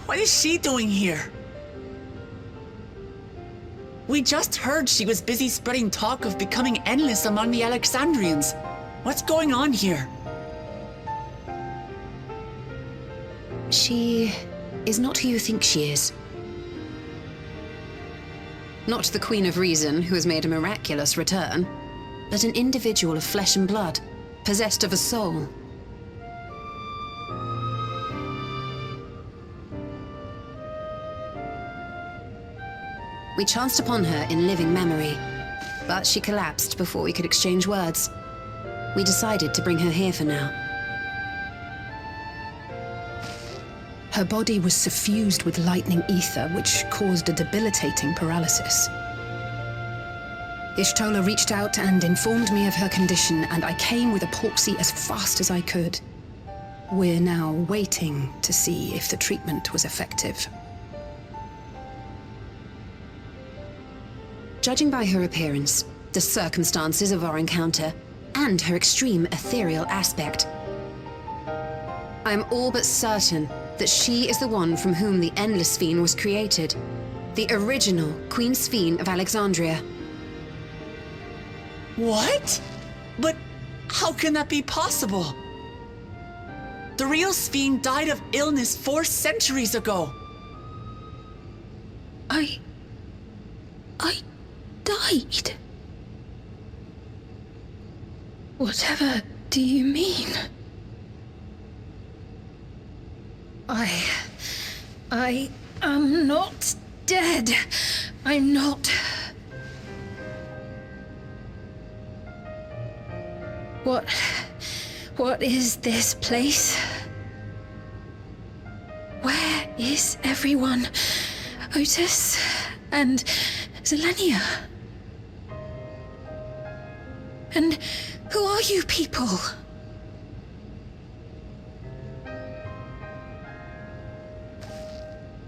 What is she doing here? We just heard she was busy spreading talk of becoming endless among the Alexandrians. What's going on here? She is not who you think she is. Not the Queen of Reason, who has made a miraculous return, but an individual of flesh and blood, possessed of a soul. We chanced upon her in living memory, but she collapsed before we could exchange words. We decided to bring her here for now. Her body was suffused with lightning ether, which caused a debilitating paralysis. Ishtola reached out and informed me of her condition, and I came with epoxy as fast as I could. We're now waiting to see if the treatment was effective. Judging by her appearance, the circumstances of our encounter, and her extreme ethereal aspect, I am all but certain that she is the one from whom the Endless Sphene was created. The original Queen Sphene of Alexandria. What? But how can that be possible? The real Sphene died of illness 4 centuries ago. I died? Whatever do you mean? I am not dead. I'm not. What is this place? Where is everyone? Otis and Zelenia? And who are you people?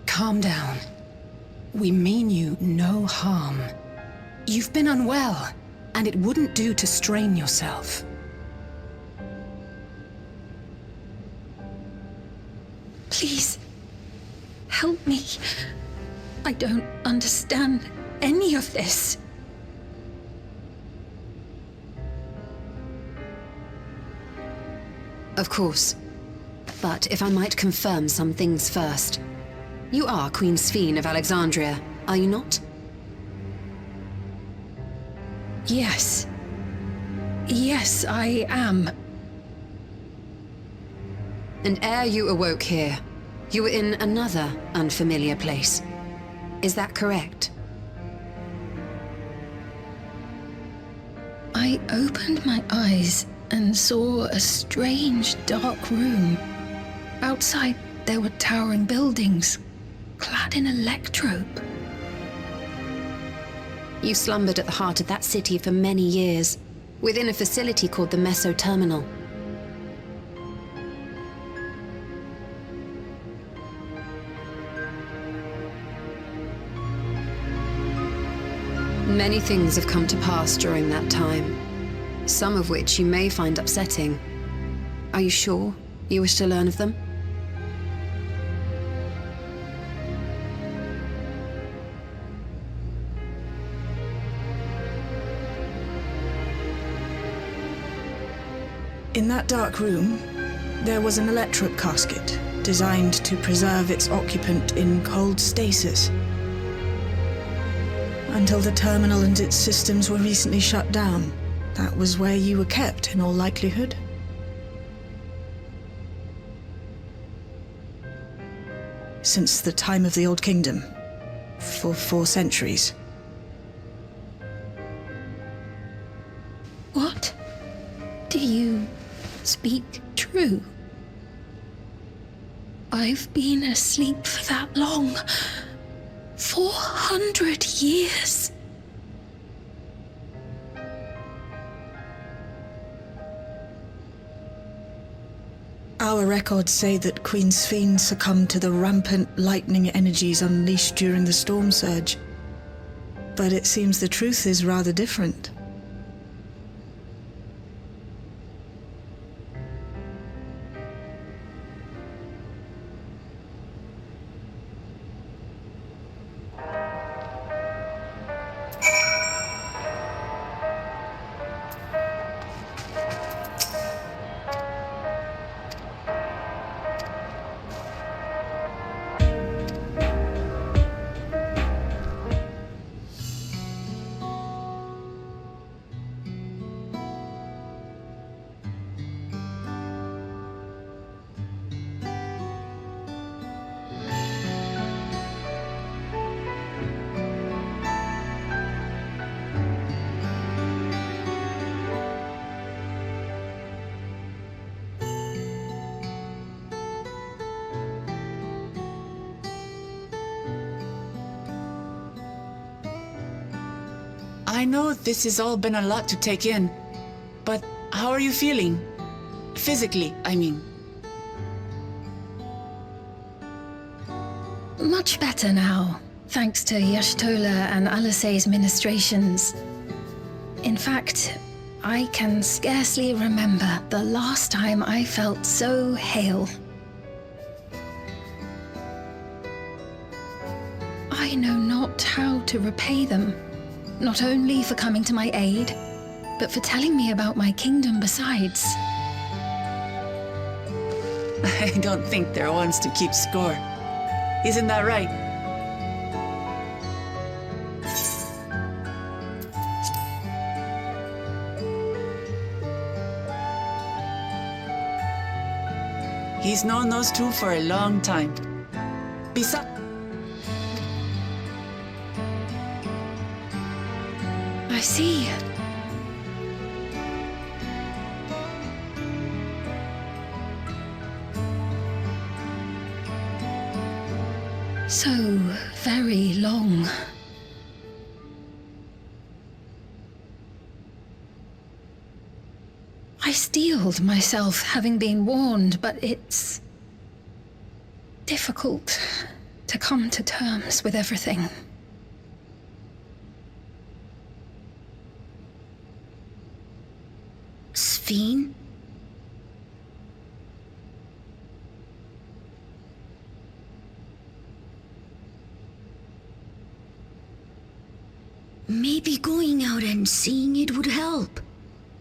Calm down. We mean you no harm. You've been unwell, and it wouldn't do to strain yourself. Please, help me. I don't understand any of this. Of course. But if I might confirm some things first. You are Queen Sphene of Alexandria, are you not? Yes. Yes, I am. And ere you awoke here, you were in another unfamiliar place. Is that correct? I opened my eyes and saw a strange, dark room. Outside, there were towering buildings, clad in electrope. You slumbered at the heart of that city for many years, within a facility called the Meso Terminal. Many things have come to pass during that time, some of which you may find upsetting. Are you sure you wish to learn of them? In that dark room, there was an electrope casket designed to preserve its occupant in cold stasis. Until the terminal and its systems were recently shut down, that was where you were kept in all likelihood. Since the time of the Old Kingdom, for 4 centuries. What? Do you speak true? I've been asleep for that long. 400 years. Our records say that Queen Sphene succumbed to the rampant lightning energies unleashed during the storm surge. But it seems the truth is rather different. I know this has all been a lot to take in, but how are you feeling? Physically, I mean. Much better now, thanks to Yashtola and Alisei's ministrations. In fact, I can scarcely remember the last time I felt so hale. I know not how to repay them, not only for coming to my aid, but for telling me about my kingdom besides. I don't think they're ones to keep score. Isn't that right? He's known those two for a long time. Besides, I see. So very long. I steeled myself having been warned, but it's difficult to come to terms with everything. Sphene? Maybe going out and seeing it would help.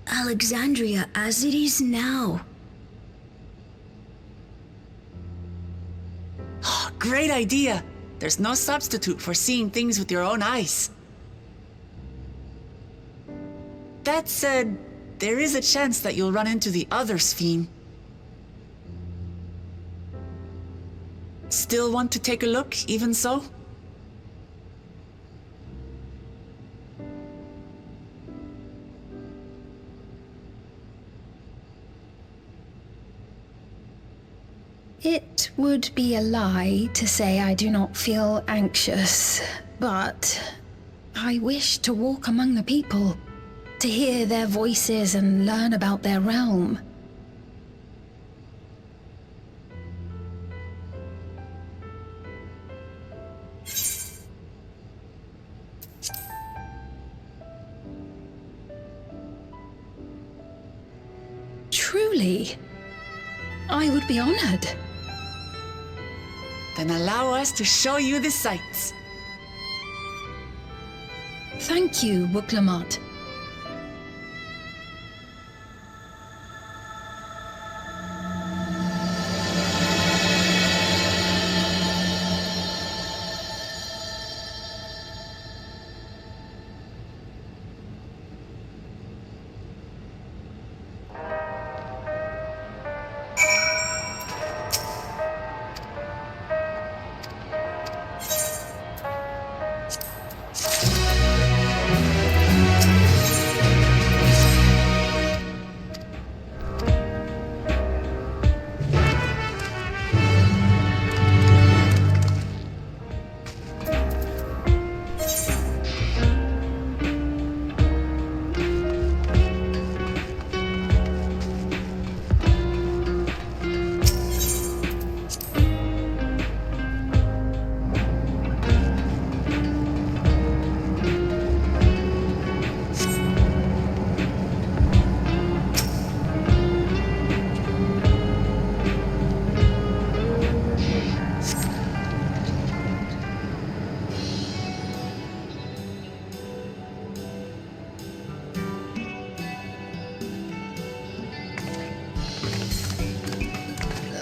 Alexandria as it is now. great idea. There's no substitute for seeing things with your own eyes. That said, there is a chance that you'll run into the other Sphene. Still want to take a look, even so? It would be a lie to say I do not feel anxious, but I wish to walk among the people, to hear their voices and learn about their realm. Truly, I would be honored. Then allow us to show you the sights. Thank you, Wuklamot.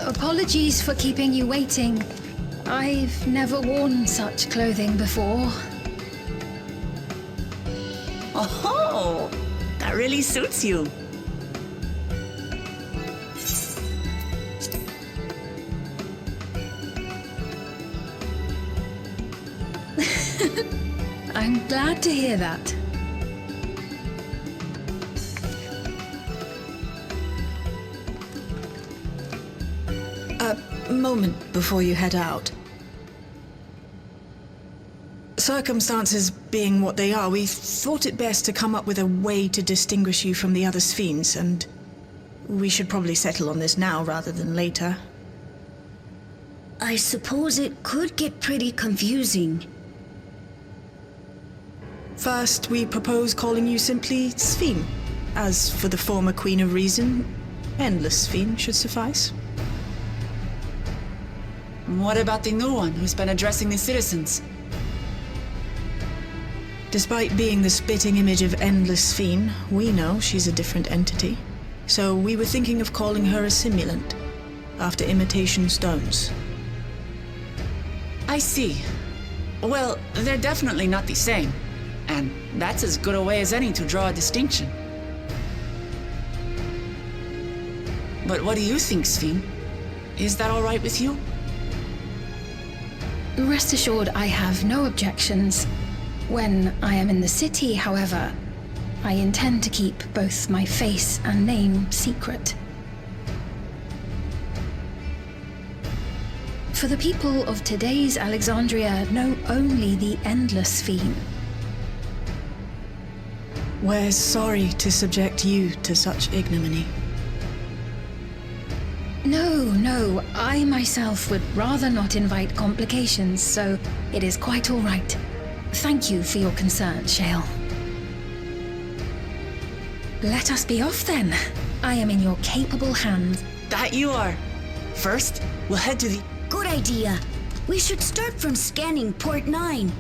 Apologies for keeping you waiting. I've never worn such clothing before. Oh, that really suits you. I'm glad to hear that. A moment before you head out. Circumstances being what they are, we thought it best to come up with a way to distinguish you from the other Sphenes, and we should probably settle on this now rather than later. I suppose it could get pretty confusing. First, we propose calling you simply Sphene. As for the former Queen of Reason, Endless Sphene should suffice. What about the new one who's been addressing the citizens? Despite being the spitting image of Endless Sphene, we know she's a different entity. So we were thinking of calling her a simulant, after imitation stones. I see. Well, they're definitely not the same. And that's as good a way as any to draw a distinction. But what do you think, Sphene? Is that all right with you? Rest assured, I have no objections. When I am in the city, however, I intend to keep both my face and name secret. For the people of today's Alexandria know only the Endless Sphene. We're sorry to subject you to such ignominy. No, I myself would rather not invite complications, so it is quite all right. Thank you for your concern, Shale. Let us be off then. I am in your capable hands. That you are. First, we'll head to the... Good idea. We should start from scanning Port 9.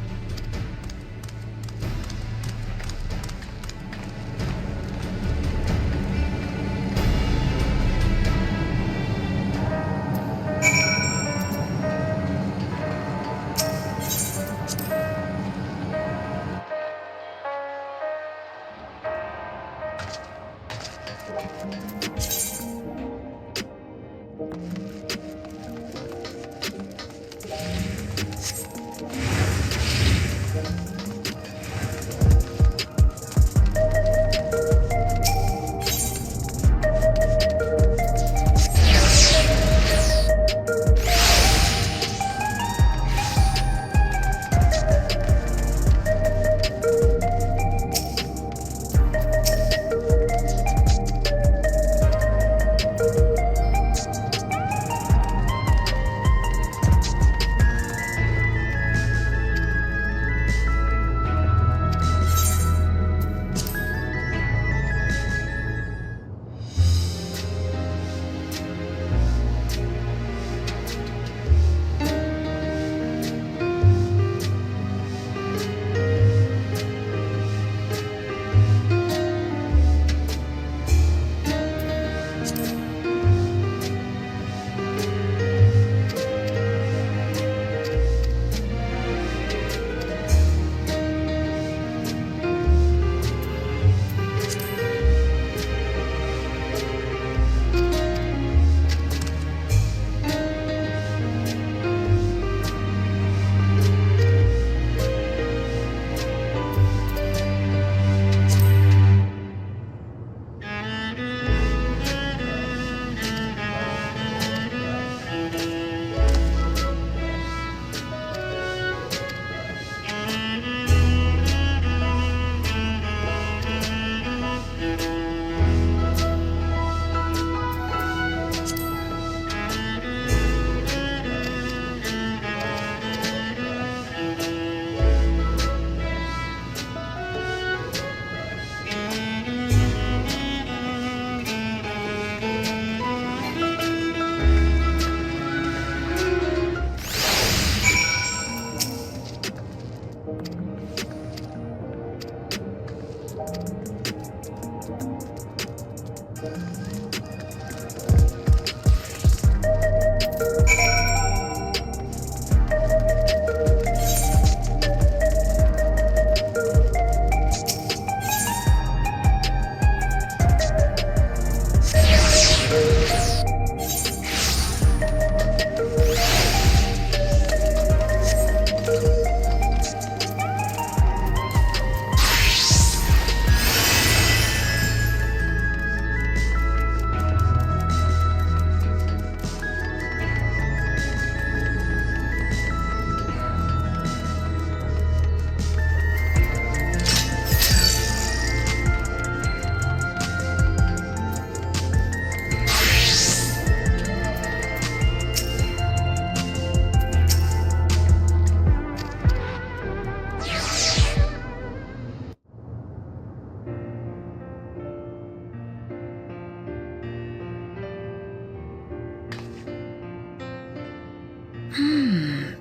Ooh.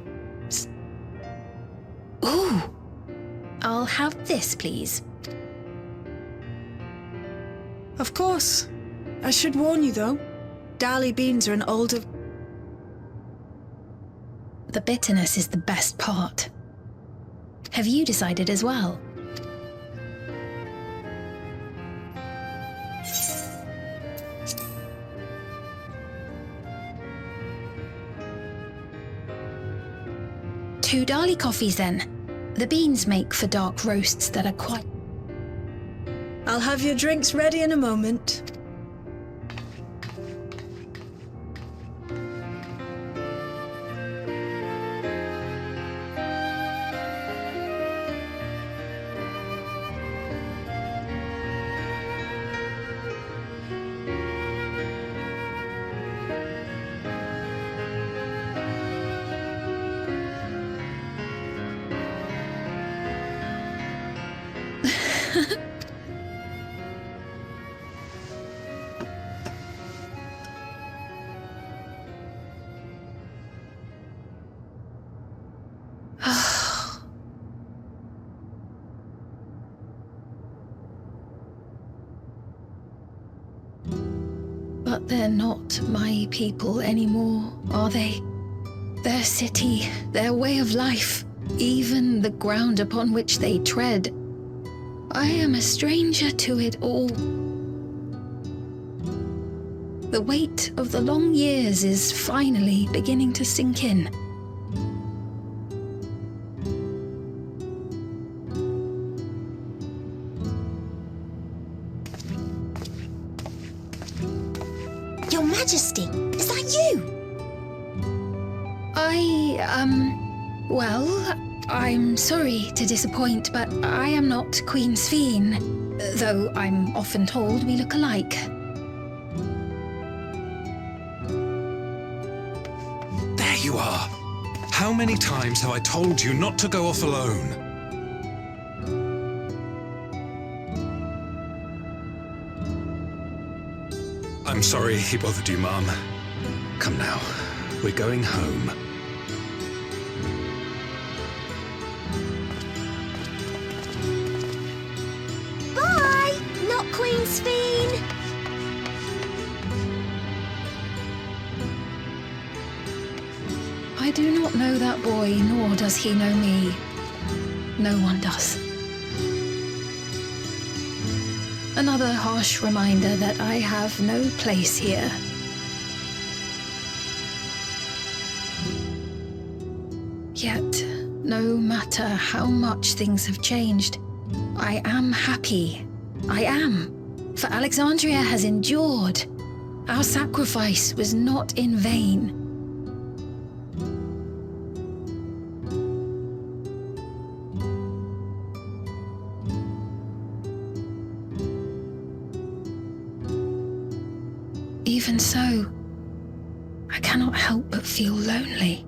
I'll have this, please. Of course. I should warn you, though. Dali beans are an older... The bitterness is the best part. Have you decided as well? Two Dali coffees, then. The beans make for dark roasts that are quite... I'll have your drinks ready in a moment. But they're not my people anymore, are they? Their city, their way of life, even the ground upon which they tread. I am a stranger to it all. The weight of the long years is finally beginning to sink in. Your Majesty, is that you? Well, I'm sorry to disappoint, but I am not Queen Sphene, though I'm often told we look alike. There you are. How many times have I told you not to go off alone? I'm sorry he bothered you, Mum. Come now, we're going home. Bye, not Queen Sphene. I do not know that boy, nor does he know me. No one does. Another harsh reminder that I have no place here. Yet, no matter how much things have changed, I am happy. I am. For Alexandria has endured. Our sacrifice was not in vain. Even so, I cannot help but feel lonely.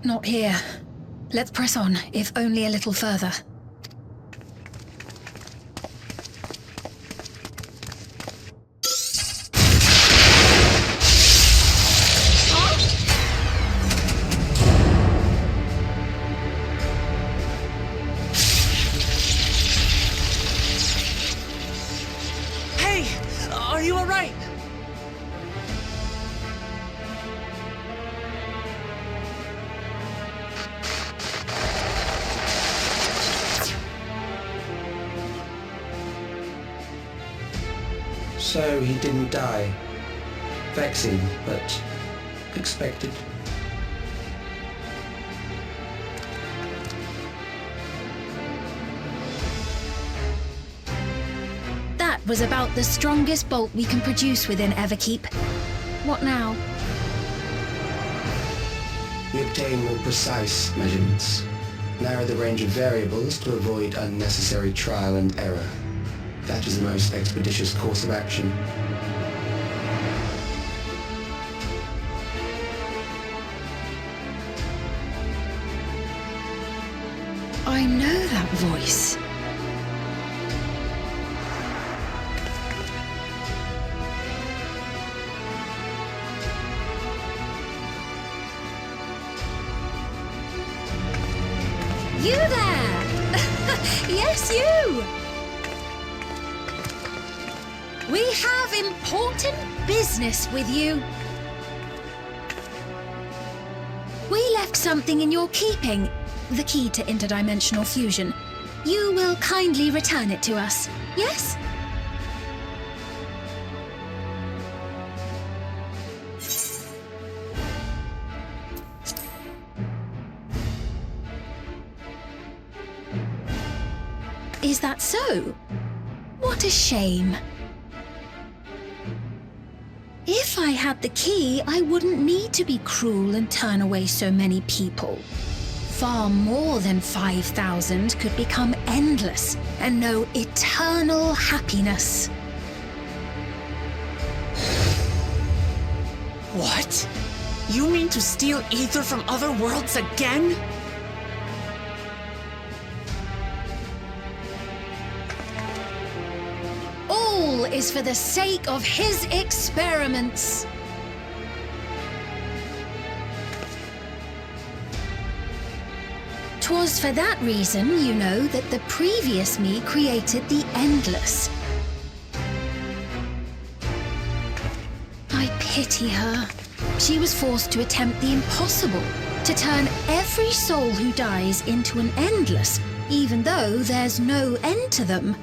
Not here. Let's press on, if only a little further. Hey! Are you alright? So he didn't die. Vexing, but expected. That was about the strongest bolt we can produce within Everkeep. What now? We obtain more precise measurements. Narrow the range of variables to avoid unnecessary trial and error. That is the most expeditious course of action. I know that voice. You there! Yes, you! We have important business with you. We left something in your keeping, the key to interdimensional fusion. You will kindly return it to us, yes? Is that so? What a shame. If I had the key, I wouldn't need to be cruel and turn away so many people. Far more than 5,000 could become endless and know eternal happiness. What? You mean to steal ether from other worlds again? All is for the sake of his experiments. Twas for that reason, you know, that the previous me created the endless. I pity her. She was forced to attempt the impossible, to turn every soul who dies into an endless, even though there's no end to them.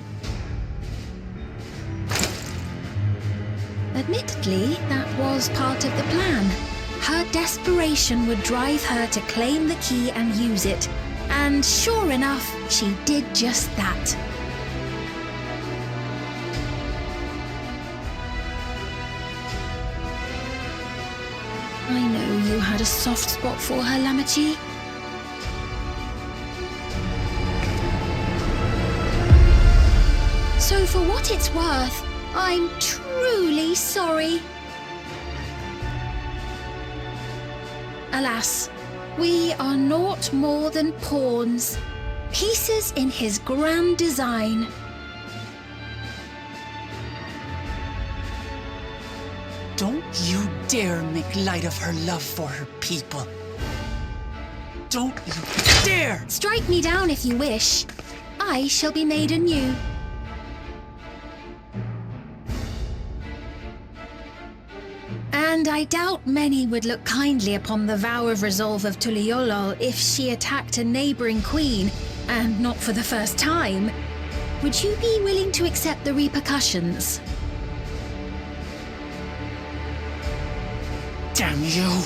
Admittedly, that was part of the plan. Her desperation would drive her to claim the key and use it, and sure enough, she did just that. I know you had a soft spot for her, Lamachi. So for what it's worth, I'm truly sorry. Alas, we are naught more than pawns, pieces in his grand design. Don't you dare make light of her love for her people. Don't you dare! Strike me down if you wish. I shall be made anew. And I doubt many would look kindly upon the vow of resolve of Tuliolol if she attacked a neighboring queen, and not for the first time. Would you be willing to accept the repercussions? Damn you!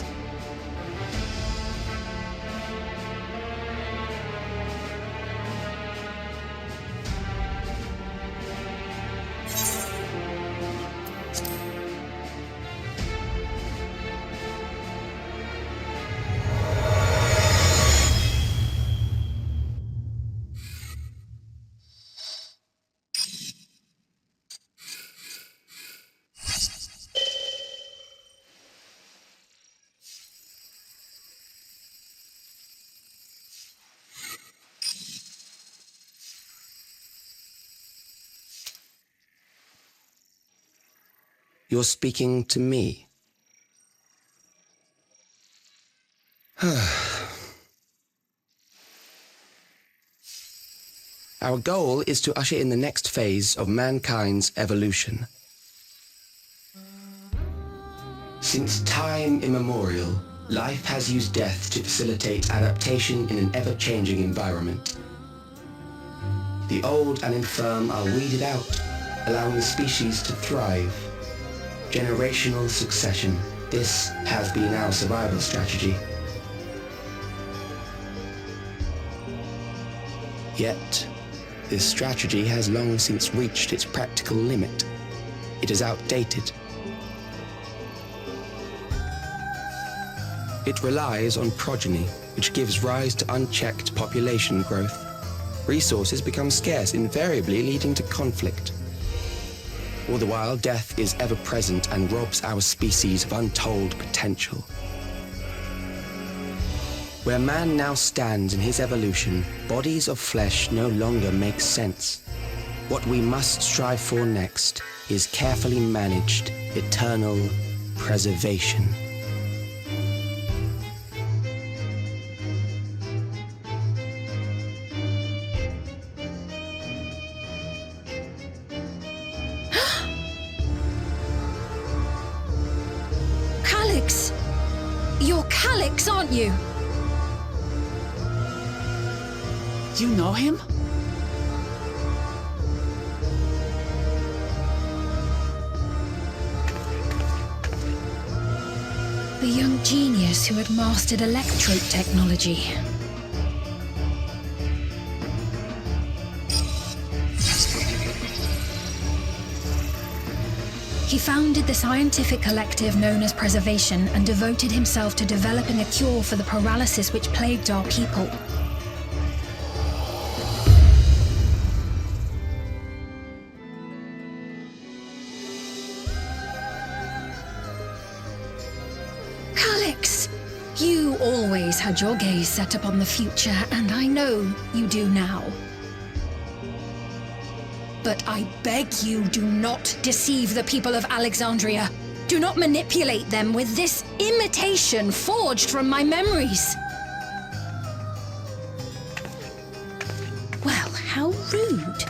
You're speaking to me. Our goal is to usher in the next phase of mankind's evolution. Since time immemorial, life has used death to facilitate adaptation in an ever-changing environment. The old and infirm are weeded out, allowing the species to thrive. Generational succession. This has been our survival strategy. Yet, this strategy has long since reached its practical limit. It is outdated. It relies on progeny, which gives rise to unchecked population growth. Resources become scarce, invariably leading to conflict. All the while, death is ever present and robs our species of untold potential. Where man now stands in his evolution, bodies of flesh no longer make sense. What we must strive for next is carefully managed, eternal preservation. You're Calyx, aren't you? You know him? The young genius who had mastered electrode technology. He founded the scientific collective known as Preservation and devoted himself to developing a cure for the paralysis which plagued our people. Calyx! You always had your gaze set upon the future, and I know you do now. But I beg you, do not deceive the people of Alexandria. Do not manipulate them with this imitation forged from my memories. Well, how rude.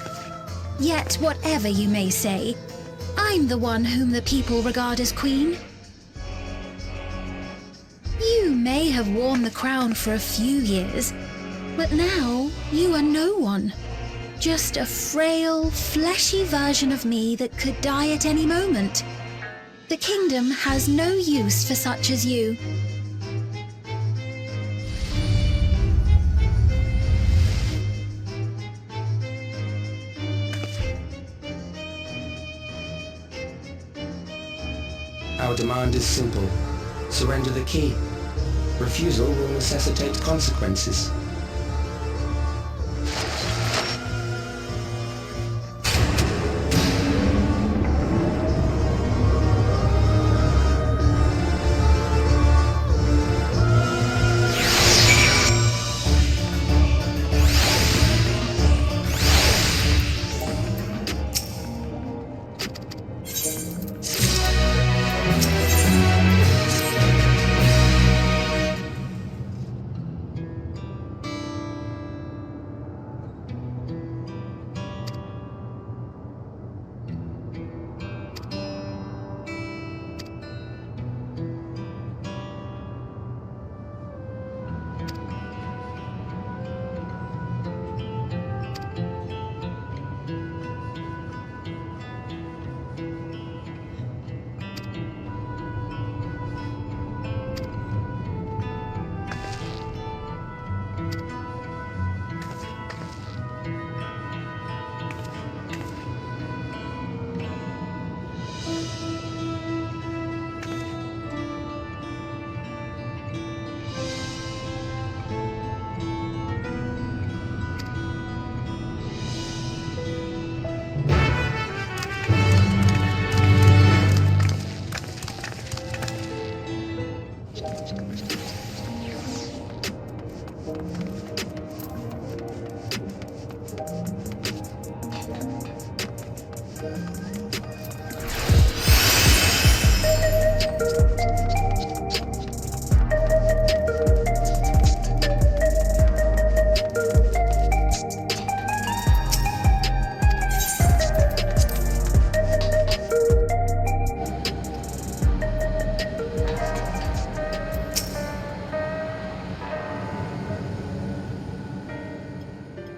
Yet, whatever you may say, I'm the one whom the people regard as queen, may have worn the crown for a few years, but now you are no one. Just a frail, fleshy version of me that could die at any moment. The kingdom has no use for such as you. Our demand is simple. Surrender the key. Refusal will necessitate consequences.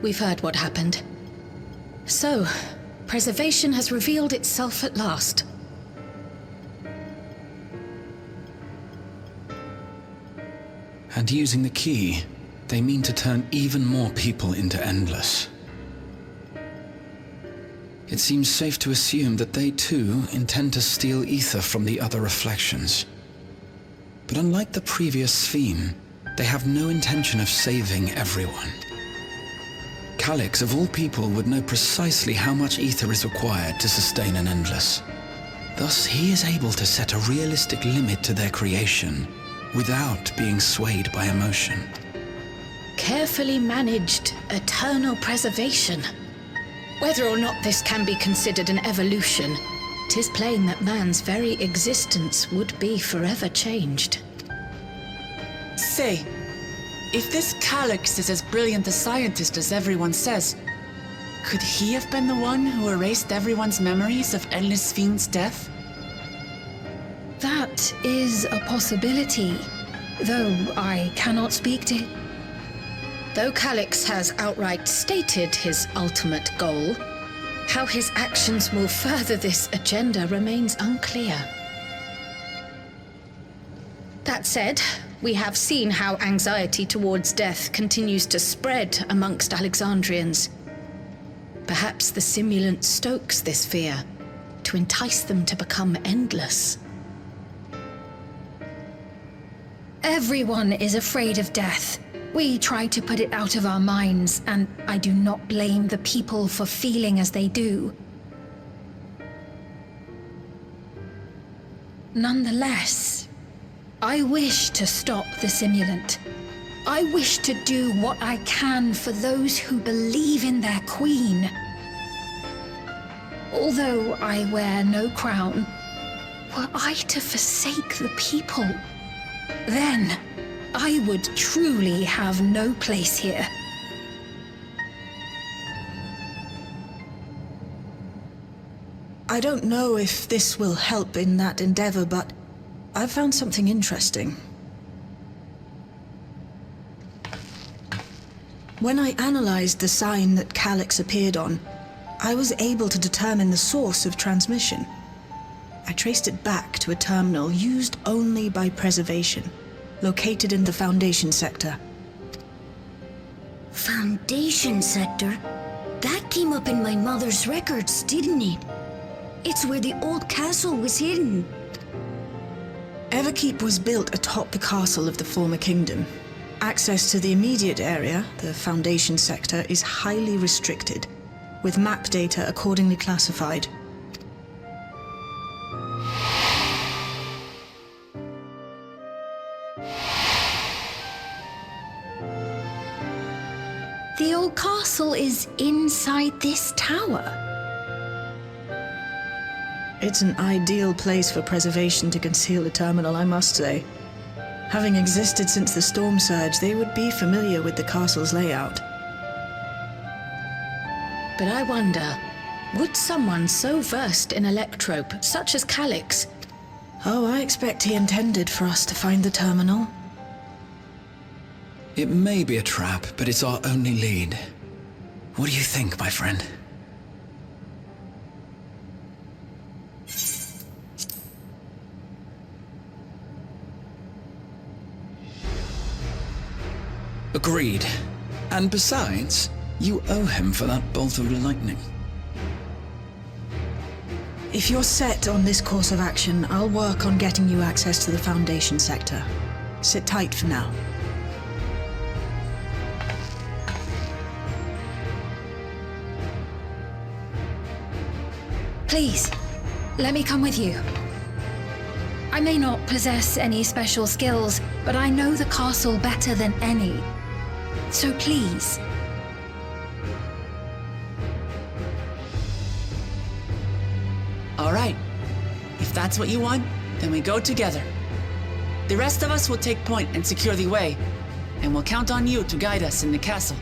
We've heard what happened. So, preservation has revealed itself at last. And using the key, they mean to turn even more people into Endless. It seems safe to assume that they too intend to steal ether from the other reflections. But unlike the previous Sphene, they have no intention of saving everyone. Calyx, of all people, would know precisely how much ether is required to sustain an Endless. Thus, he is able to set a realistic limit to their creation without being swayed by emotion. Carefully managed eternal preservation. Whether or not this can be considered an evolution, 'tis plain that man's very existence would be forever changed. Say, if this Calyx is as brilliant a scientist as everyone says, could he have been the one who erased everyone's memories of Endless Sphene's death? That is a possibility, though I cannot speak to... Though Calyx has outright stated his ultimate goal, how his actions will further this agenda remains unclear. That said, we have seen how anxiety towards death continues to spread amongst Alexandrians. Perhaps the simulant stokes this fear to entice them to become endless. Everyone is afraid of death. We try to put it out of our minds, and I do not blame the people for feeling as they do. Nonetheless, I wish to stop the simulant. I wish to do what I can for those who believe in their queen. Although I wear no crown, were I to forsake the people, then I would truly have no place here. I don't know if this will help in that endeavor, but I've found something interesting. When I analyzed the sign that Calyx appeared on, I was able to determine the source of transmission. I traced it back to a terminal used only by preservation, located in the Foundation sector. Foundation sector? That came up in my mother's records, didn't it? It's where the old castle was hidden. Everkeep was built atop the castle of the former kingdom. Access to the immediate area, the Foundation sector, is highly restricted, with map data accordingly classified. The old castle is inside this tower. It's an ideal place for preservation to conceal a terminal, I must say. Having existed since the storm surge, they would be familiar with the castle's layout. But I wonder, would someone so versed in electrope, such as Calyx... Oh, I expect he intended for us to find the terminal. It may be a trap, but it's our only lead. What do you think, my friend? Agreed. And besides, you owe him for that bolt of lightning. If you're set on this course of action, I'll work on getting you access to the Foundation sector. Sit tight for now. Please, let me come with you. I may not possess any special skills, but I know the castle better than any. So please. All right. If that's what you want, then we go together. The rest of us will take point and secure the way, and we'll count on you to guide us in the castle.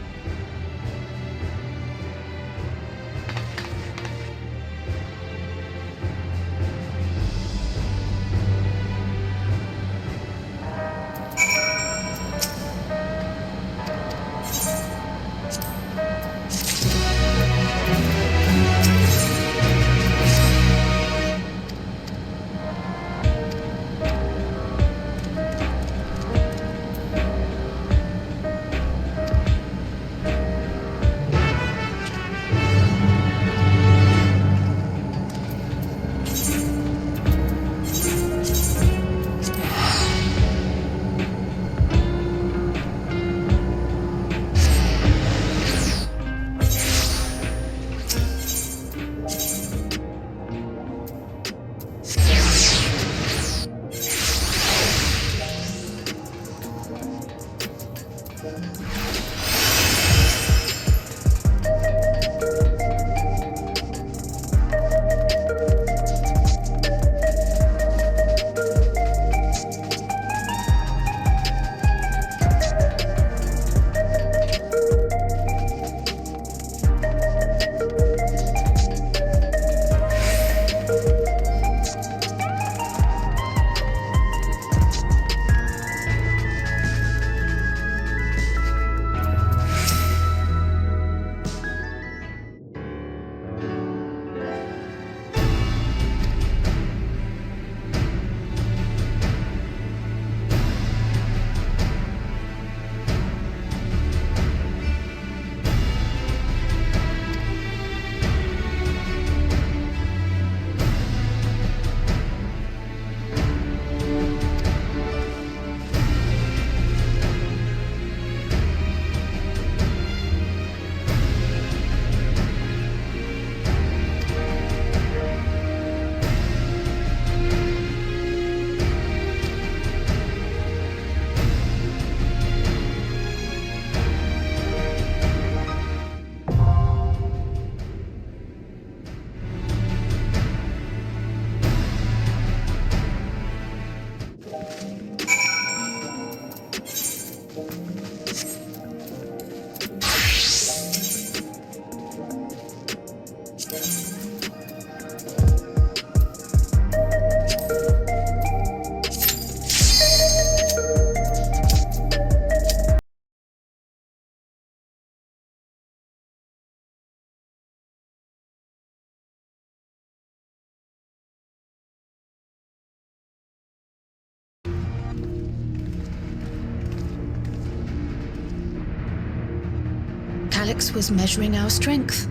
Alex was measuring our strength.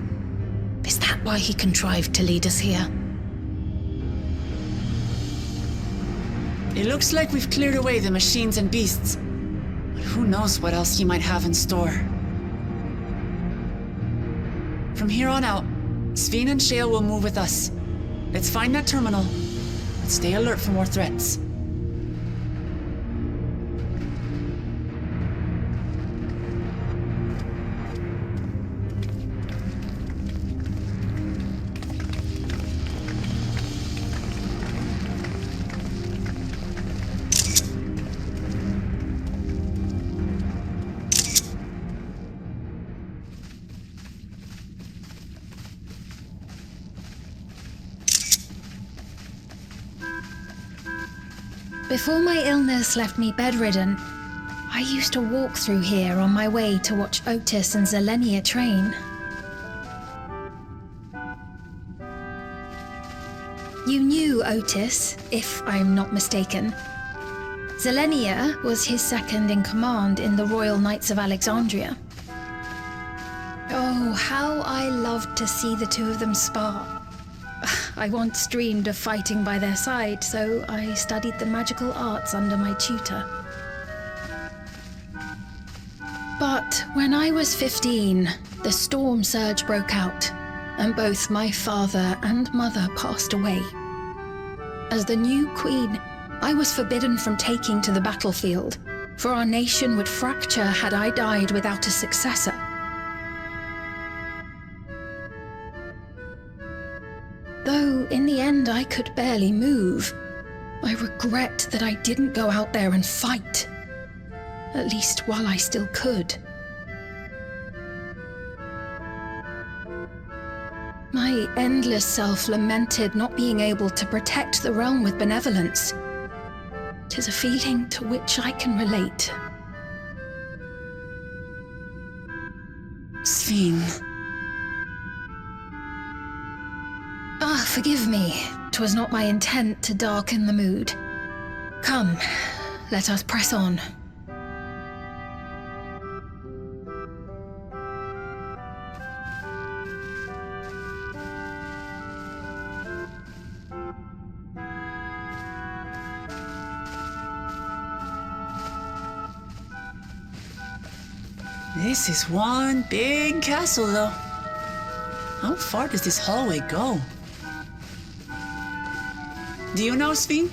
Is that why he contrived to lead us here? It looks like we've cleared away the machines and beasts. But who knows what else he might have in store. From here on out, Sphene and Shale will move with us. Let's find that terminal, and stay alert for more threats. Before my illness left me bedridden, I used to walk through here on my way to watch Otis and Zelenia train. You knew Otis, if I'm not mistaken. Zelenia was his second in command in the Royal Knights of Alexandria. Oh, how I loved to see the two of them spar. I once dreamed of fighting by their side, so I studied the magical arts under my tutor. But when I was 15, the storm surge broke out, and both my father and mother passed away. As the new queen, I was forbidden from taking to the battlefield, for our nation would fracture had I died without a successor. Though in the end I could barely move, I regret that I didn't go out there and fight. At least while I still could. My endless self lamented not being able to protect the realm with benevolence. 'Tis a feeling to which I can relate. Sphene. Forgive me. 'Twas not my intent to darken the mood. Come, let us press on. This is one big castle, though. How far does this hallway go? Do you know, Sphene?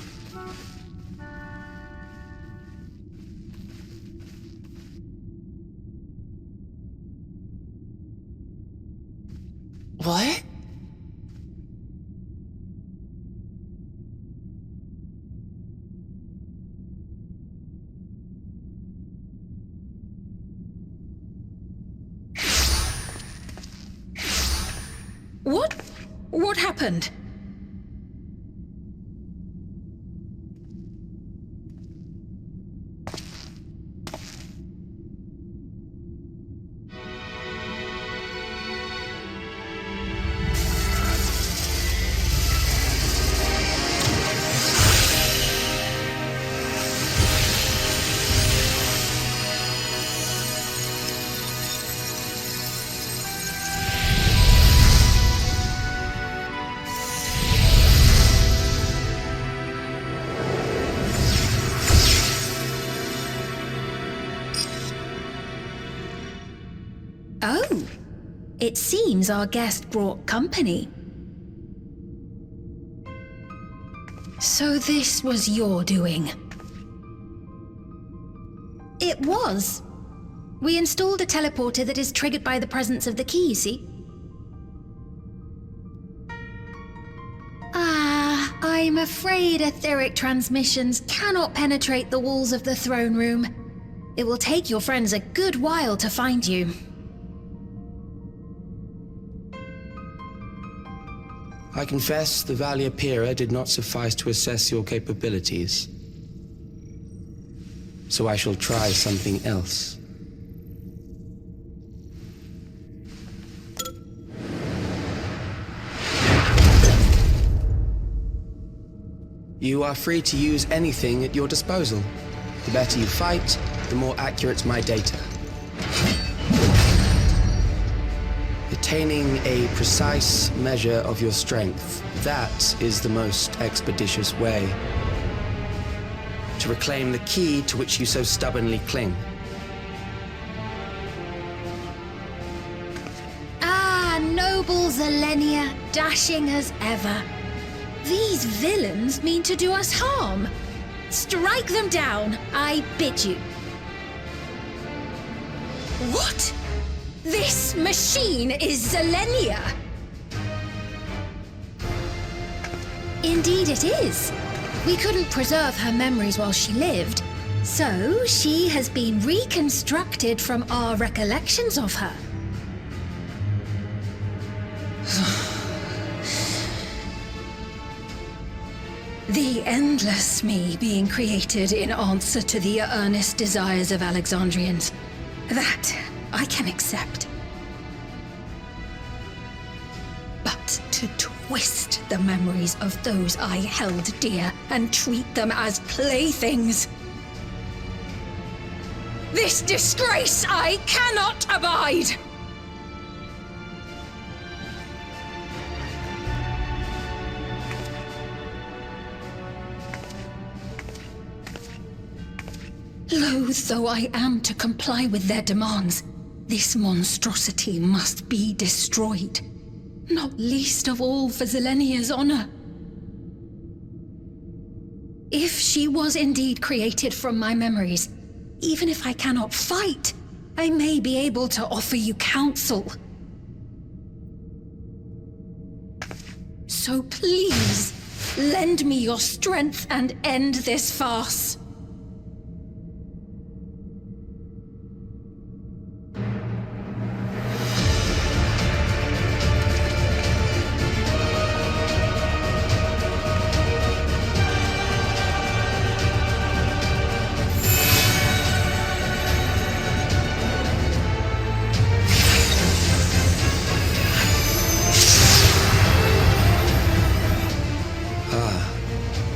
What? What happened? Oh, it seems our guest brought company. So this was your doing? It was. We installed a teleporter that is triggered by the presence of the key, you see? I'm afraid etheric transmissions cannot penetrate the walls of the throne room. It will take your friends a good while to find you. I confess the Valia Pira did not suffice to assess your capabilities. So I shall try something else. You are free to use anything at your disposal. The better you fight, the more accurate my data. Obtaining a precise measure of your strength, that is the most expeditious way to reclaim the key to which you so stubbornly cling. Ah, noble Zelenia, dashing as ever. These villains mean to do us harm. Strike them down, I bid you. What? This machine is Zelenia! Indeed it is. We couldn't preserve her memories while she lived, so she has been reconstructed from our recollections of her. The endless me being created in answer to the earnest desires of Alexandrians. That I can accept. But to twist the memories of those I held dear and treat them as playthings. This disgrace I cannot abide! Loath though I am to comply with their demands, this monstrosity must be destroyed. Not least of all for Zelenia's honor. If she was indeed created from my memories, even if I cannot fight, I may be able to offer you counsel. So please, lend me your strength and end this farce.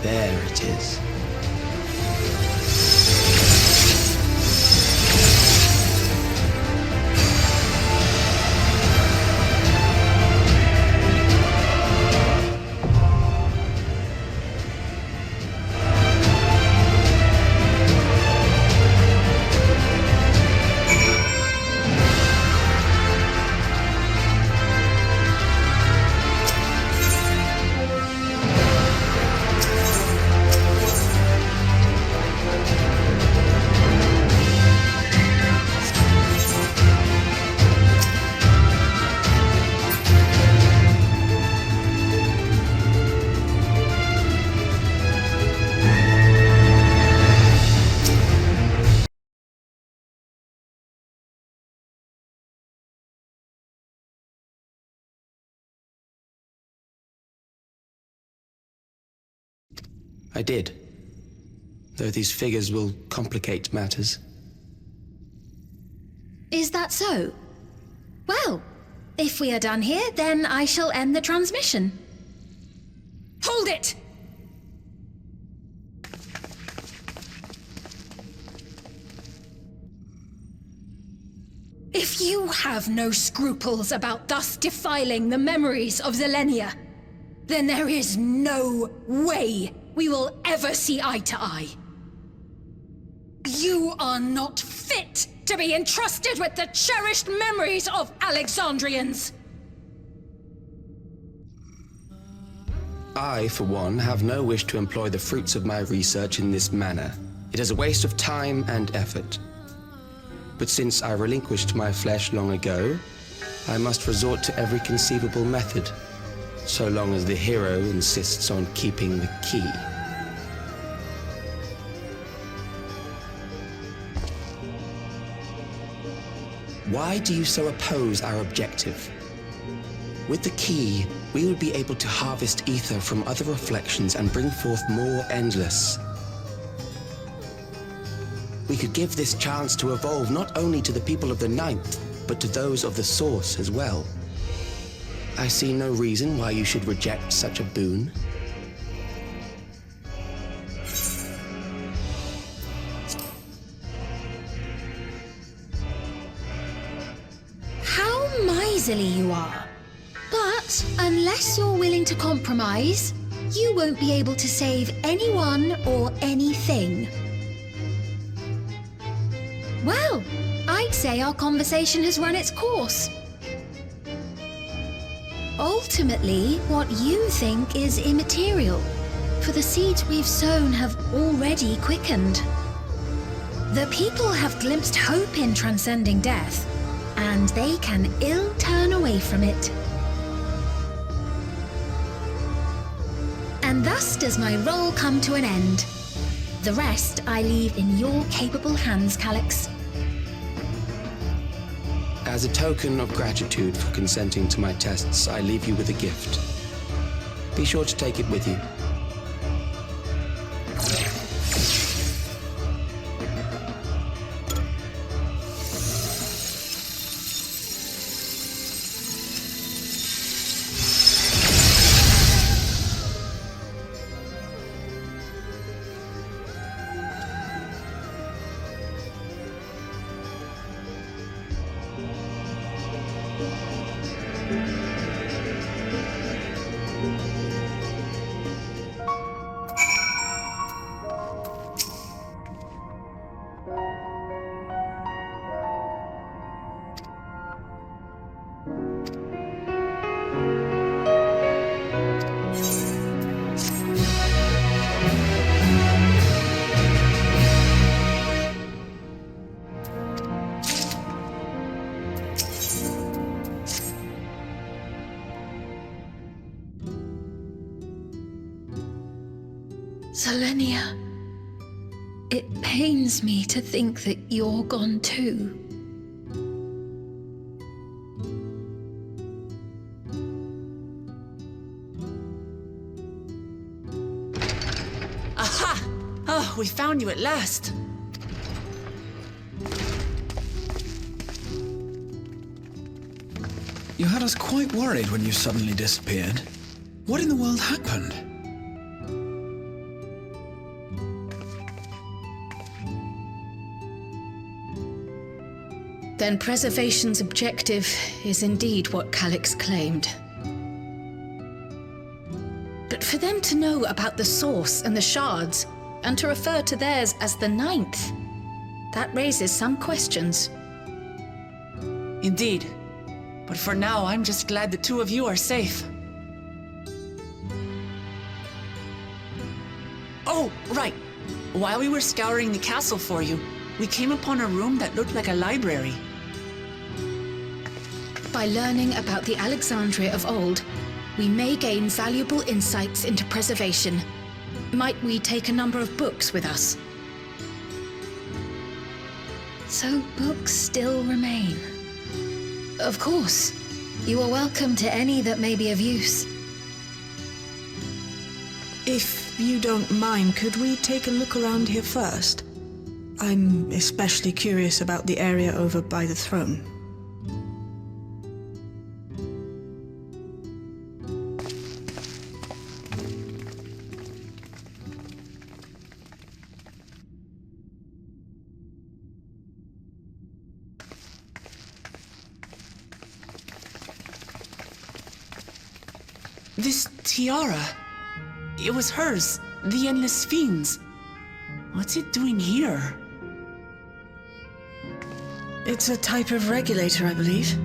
There it is. I did, though these figures will complicate matters. Is that so? Well, if we are done here, then I shall end the transmission. Hold it! If you have no scruples about thus defiling the memories of Zelenia, then there is no way we will ever see eye to eye. You are not fit to be entrusted with the cherished memories of Alexandrians. I, for one, have no wish to employ the fruits of my research in this manner. It is a waste of time and effort. But since I relinquished my flesh long ago, I must resort to every conceivable method, so long as the hero insists on keeping the key. Why do you so oppose our objective? With the key, we would be able to harvest ether from other reflections and bring forth more endless. We could give this chance to evolve not only to the people of the Ninth, but to those of the Source as well. I see no reason why you should reject such a boon. silly you are. But unless you're willing to compromise, you won't be able to save anyone or anything. Well, I'd say our conversation has run its course. Ultimately, what you think is immaterial, for the seeds we've sown have already quickened. The people have glimpsed hope in transcending death, and they can ill turn away from it. And thus does my role come to an end. The rest I leave in your capable hands, Calyx. As a token of gratitude for consenting to my tests, I leave you with a gift. Be sure to take it with you. Zelenia, it pains me to think that you're gone too. Aha! Oh, we found you at last. You had us quite worried when you suddenly disappeared. What in the world happened? Then preservation's objective is indeed what Calyx claimed. But for them to know about the source and the shards, and to refer to theirs as the ninth, that raises some questions. Indeed. But for now, I'm just glad the two of you are safe. Oh, right. While we were scouring the castle for you, we came upon a room that looked like a library. By learning about the Alexandria of old, we may gain valuable insights into preservation. Might we take a number of books with us? So books still remain. Of course. You are welcome to any that may be of use. If you don't mind, could we take a look around here first? I'm especially curious about the area over by the throne. This tiara, it was hers, the Endless Sphene's. What's it doing here? It's a type of regulator, I believe.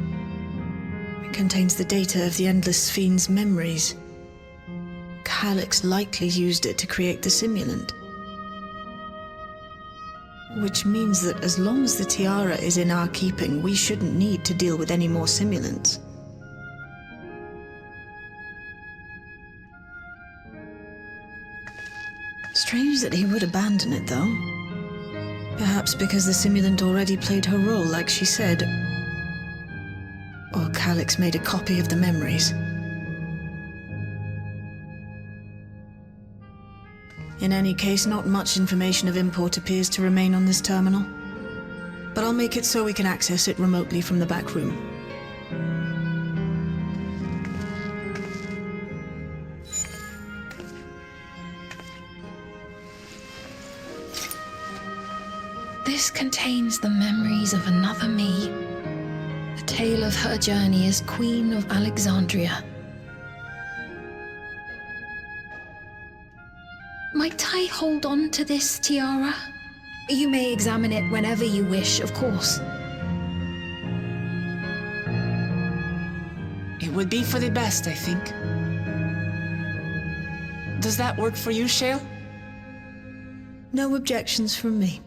It contains the data of the Endless Sphene's memories. Calyx likely used it to create the simulant. Which means that as long as the tiara is in our keeping, we shouldn't need to deal with any more simulants. Strange that he would abandon it, though. Perhaps because the simulant already played her role, like she said. Or Calyx made a copy of the memories. In any case, not much information of import appears to remain on this terminal. But I'll make it so we can access it remotely from the back room. This contains the memories of another me. The tale of her journey as Queen of Alexandria. Might I hold on to this tiara? You may examine it whenever you wish, of course. It would be for the best, I think. Does that work for you, Shale? No objections from me.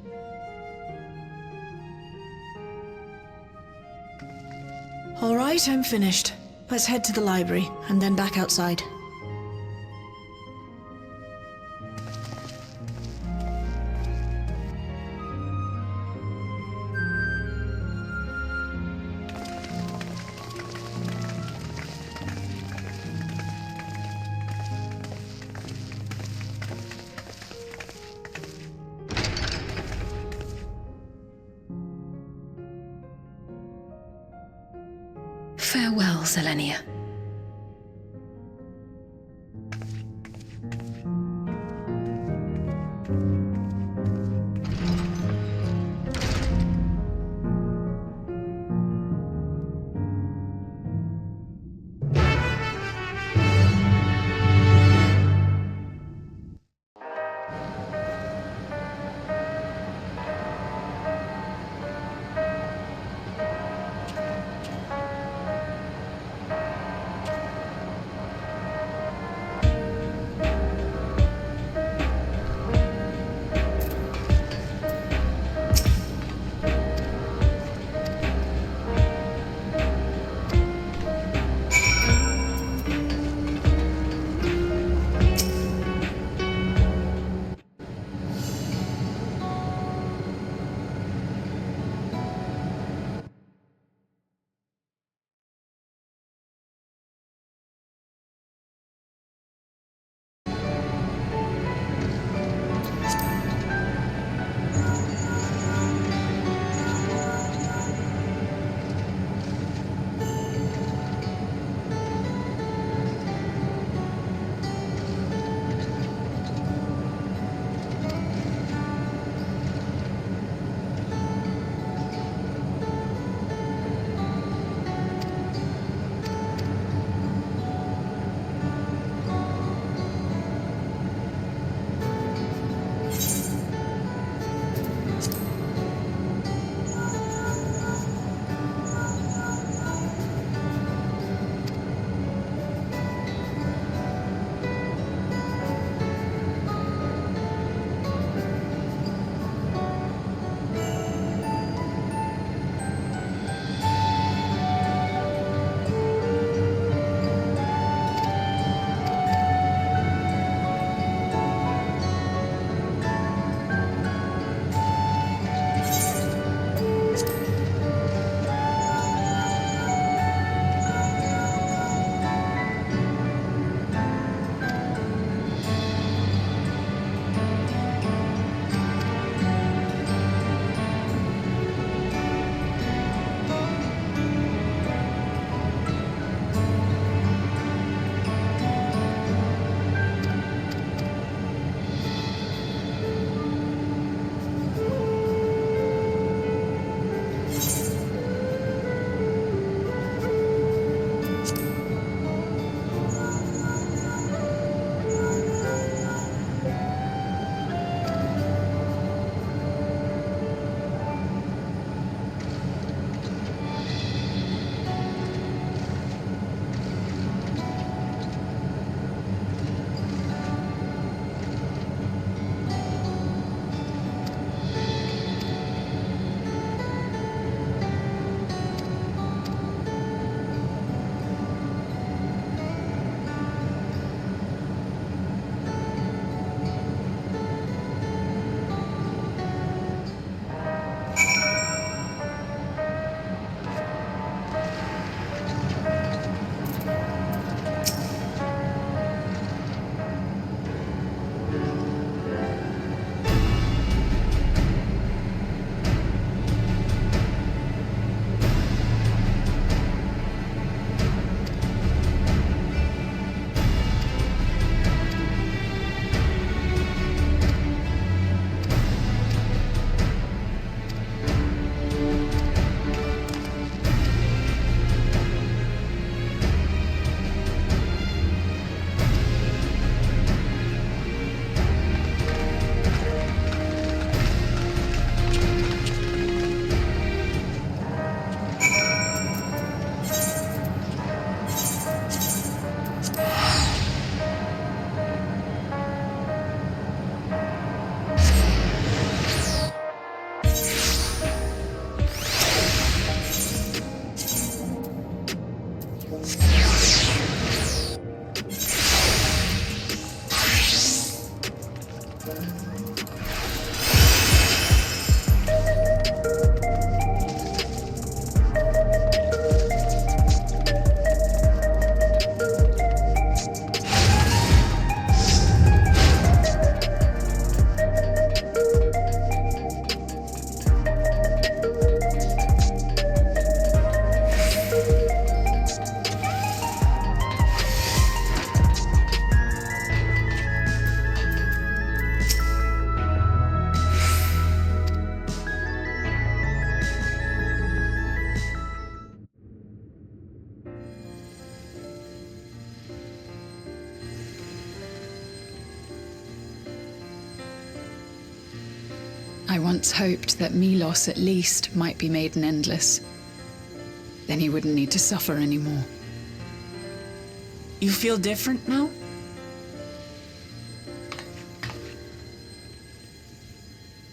All right, I'm finished. Let's head to the library, and then back outside. Farewell, Zelenia. I once hoped that Milos at least might be made an endless. Then he wouldn't need to suffer anymore. You feel different now?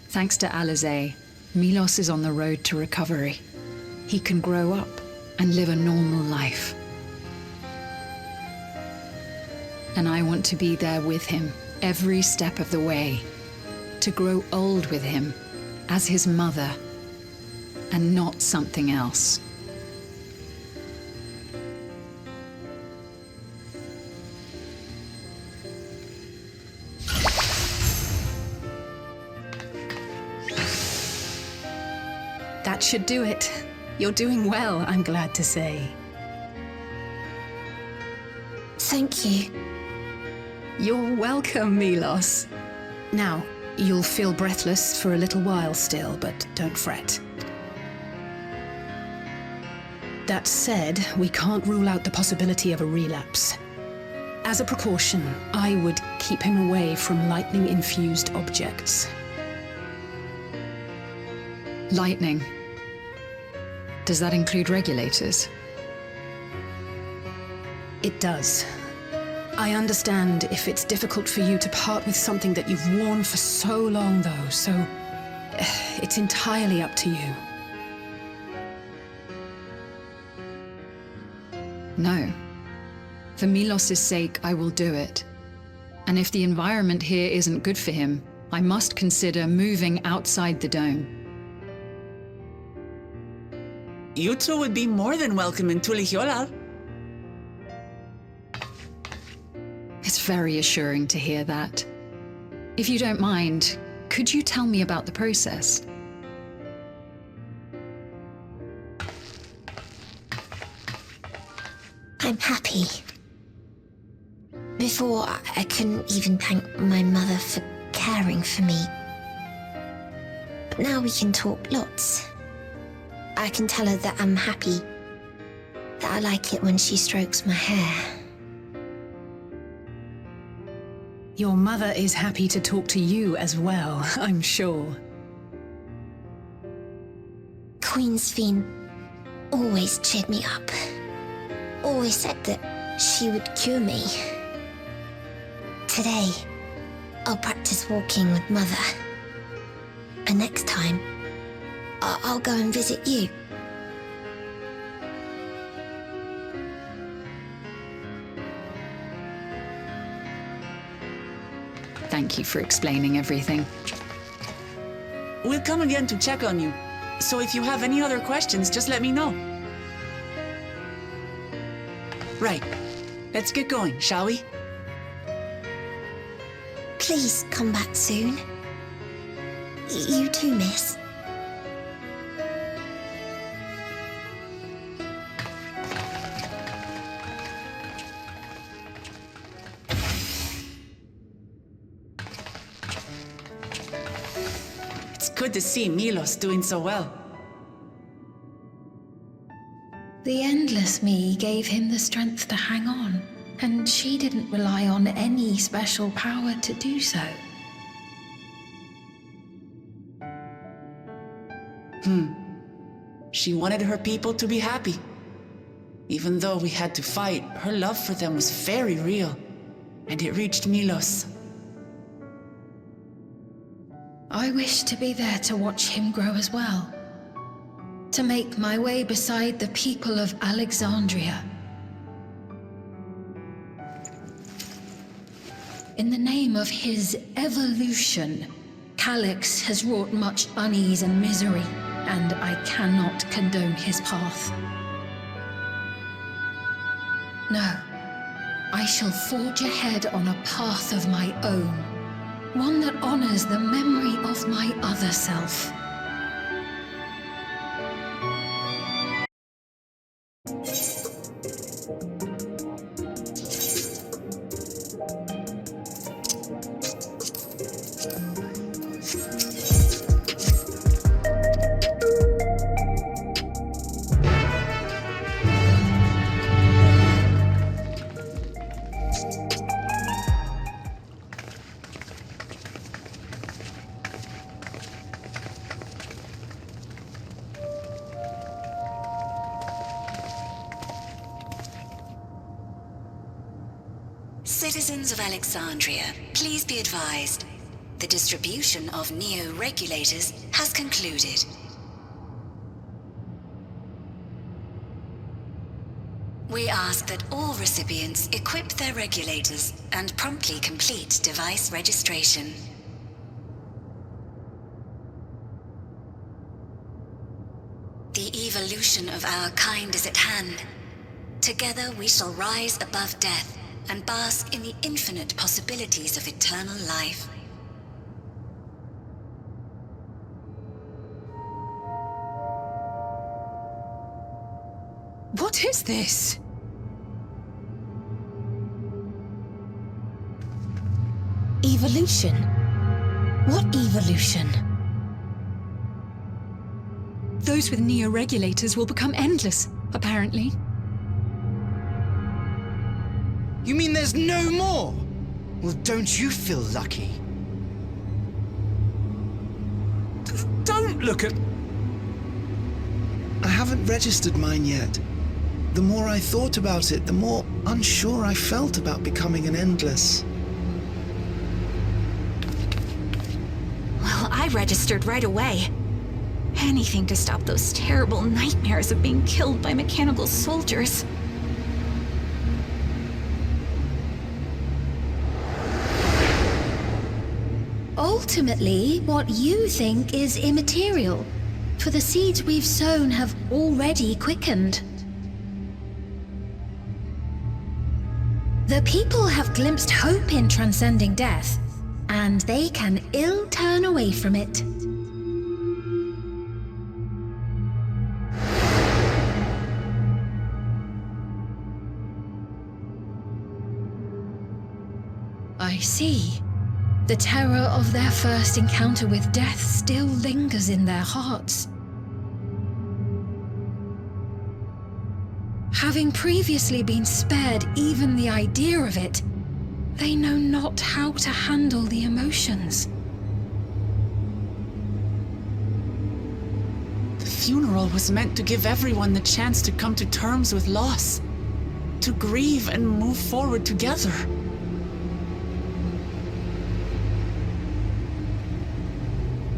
Thanks to Alizé, Milos is on the road to recovery. He can grow up and live a normal life. And I want to be there with him every step of the way. To grow old with him as his mother and not something else. That should do it. You're doing well, I'm glad to say. Thank you. You're welcome, Milos. Now, you'll feel breathless for a little while still, but don't fret. That said, we can't rule out the possibility of a relapse. As a precaution, I would keep him away from lightning-infused objects. Lightning. Does that include regulators? It does. I understand if it's difficult for you to part with something that you've worn for so long, though, so it's entirely up to you. No. For Milos's sake, I will do it. And if the environment here isn't good for him, I must consider moving outside the dome. You two would be more than welcome in Tulijolar. It's very assuring to hear that. If you don't mind, could you tell me about the process? I'm happy. Before, I couldn't even thank my mother for caring for me. But now we can talk lots. I can tell her that I'm happy, that I like it when she strokes my hair. Your mother is happy to talk to you as well, I'm sure. Queen Sphene always cheered me up. Always said that she would cure me. Today, I'll practice walking with Mother. And next time, I'll go and visit you. Thank you for explaining everything. We'll come again to check on you. So if you have any other questions, just let me know. Right. Let's get going, shall we? Please come back soon. You too, miss. It's good to see Milos doing so well. The Endless Me gave him the strength to hang on, and she didn't rely on any special power to do so. She wanted her people to be happy. Even though we had to fight, her love for them was very real, and it reached Milos. I wish to be there to watch him grow as well. To make my way beside the people of Alexandria. in the name of his evolution, Calyx has wrought much unease and misery, and I cannot condone his path. No, I shall forge ahead on a path of my own, one that honors the memory of my other self. Citizens of Alexandria, please be advised. The distribution of neo-regulators has concluded. We ask that all recipients equip their regulators and promptly complete device registration. The evolution of our kind is at hand. Together we shall rise above death and bask in the infinite possibilities of eternal life. What is this? Evolution? What evolution? Those with neo-regulators will become endless, apparently. You mean there's no more? Well, don't you feel lucky? Don't look at... I haven't registered mine yet. The more I thought about it, the more unsure I felt about becoming an Endless. Well, I registered right away. Anything to stop those terrible nightmares of being killed by mechanical soldiers. Ultimately, what you think is immaterial, for the seeds we've sown have already quickened. The people have glimpsed hope in transcending death, and they can ill turn away from it. I see. The terror of their first encounter with death still lingers in their hearts. Having previously been spared even the idea of it, they know not how to handle the emotions. The funeral was meant to give everyone the chance to come to terms with loss, to grieve and move forward together.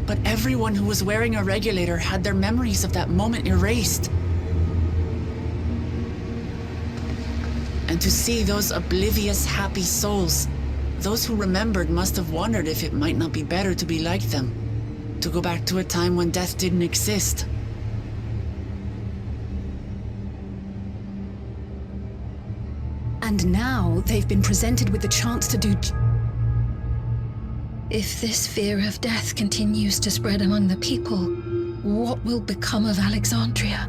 But everyone who was wearing a regulator had their memories of that moment erased. And to see those oblivious, happy souls, those who remembered must have wondered if it might not be better to be like them, to go back to a time when death didn't exist. And now they've been presented with the chance to do... If this fear of death continues to spread among the people, what will become of Alexandria?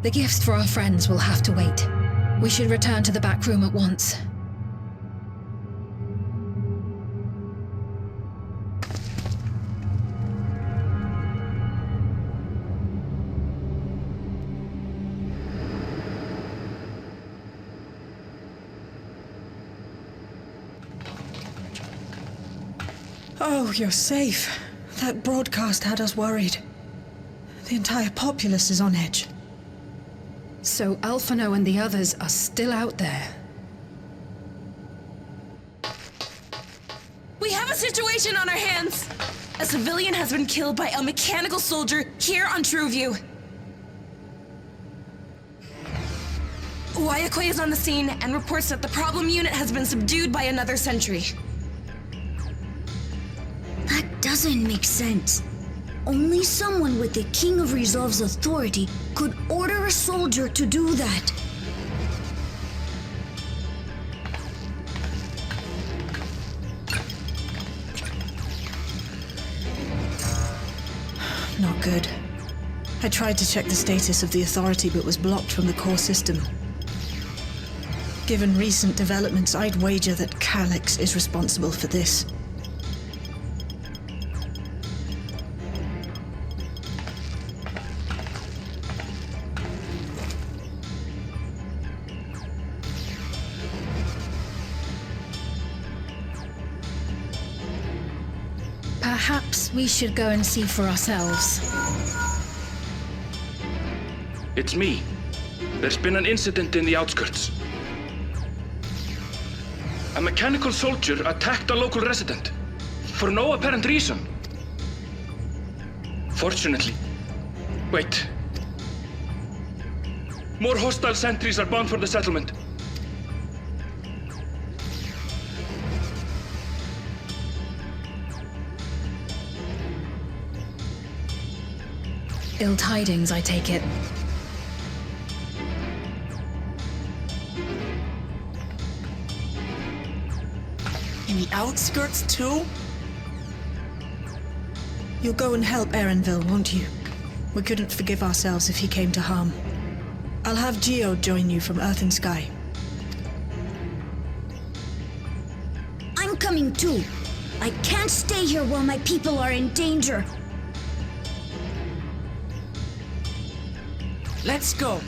The gifts for our friends will have to wait. We should return to the back room at once. Oh, you're safe. That broadcast had us worried. The entire populace is on edge. So Alphino and the others are still out there. We have a situation on our hands! A civilian has been killed by a mechanical soldier here on Trueview. Wayakwe is on the scene and reports that the problem unit has been subdued by another sentry. That doesn't make sense. Only someone with the King of Resolve's authority could order a soldier to do that. Not good. I tried to check the status of the authority but was blocked from the core system. Given recent developments, I'd wager that Calyx is responsible for this. Perhaps we should go and see for ourselves. It's me. There's been an incident in the outskirts. A mechanical soldier attacked a local resident, for no apparent reason. Fortunately... Wait. More hostile sentries are bound for the settlement. Ill tidings, I take it. In the outskirts, too? You'll go and help Erenville, won't you? We couldn't forgive ourselves if he came to harm. I'll have Geo join you from Earth and Sky. I'm coming too. I can't stay here while my people are in danger. Let's go.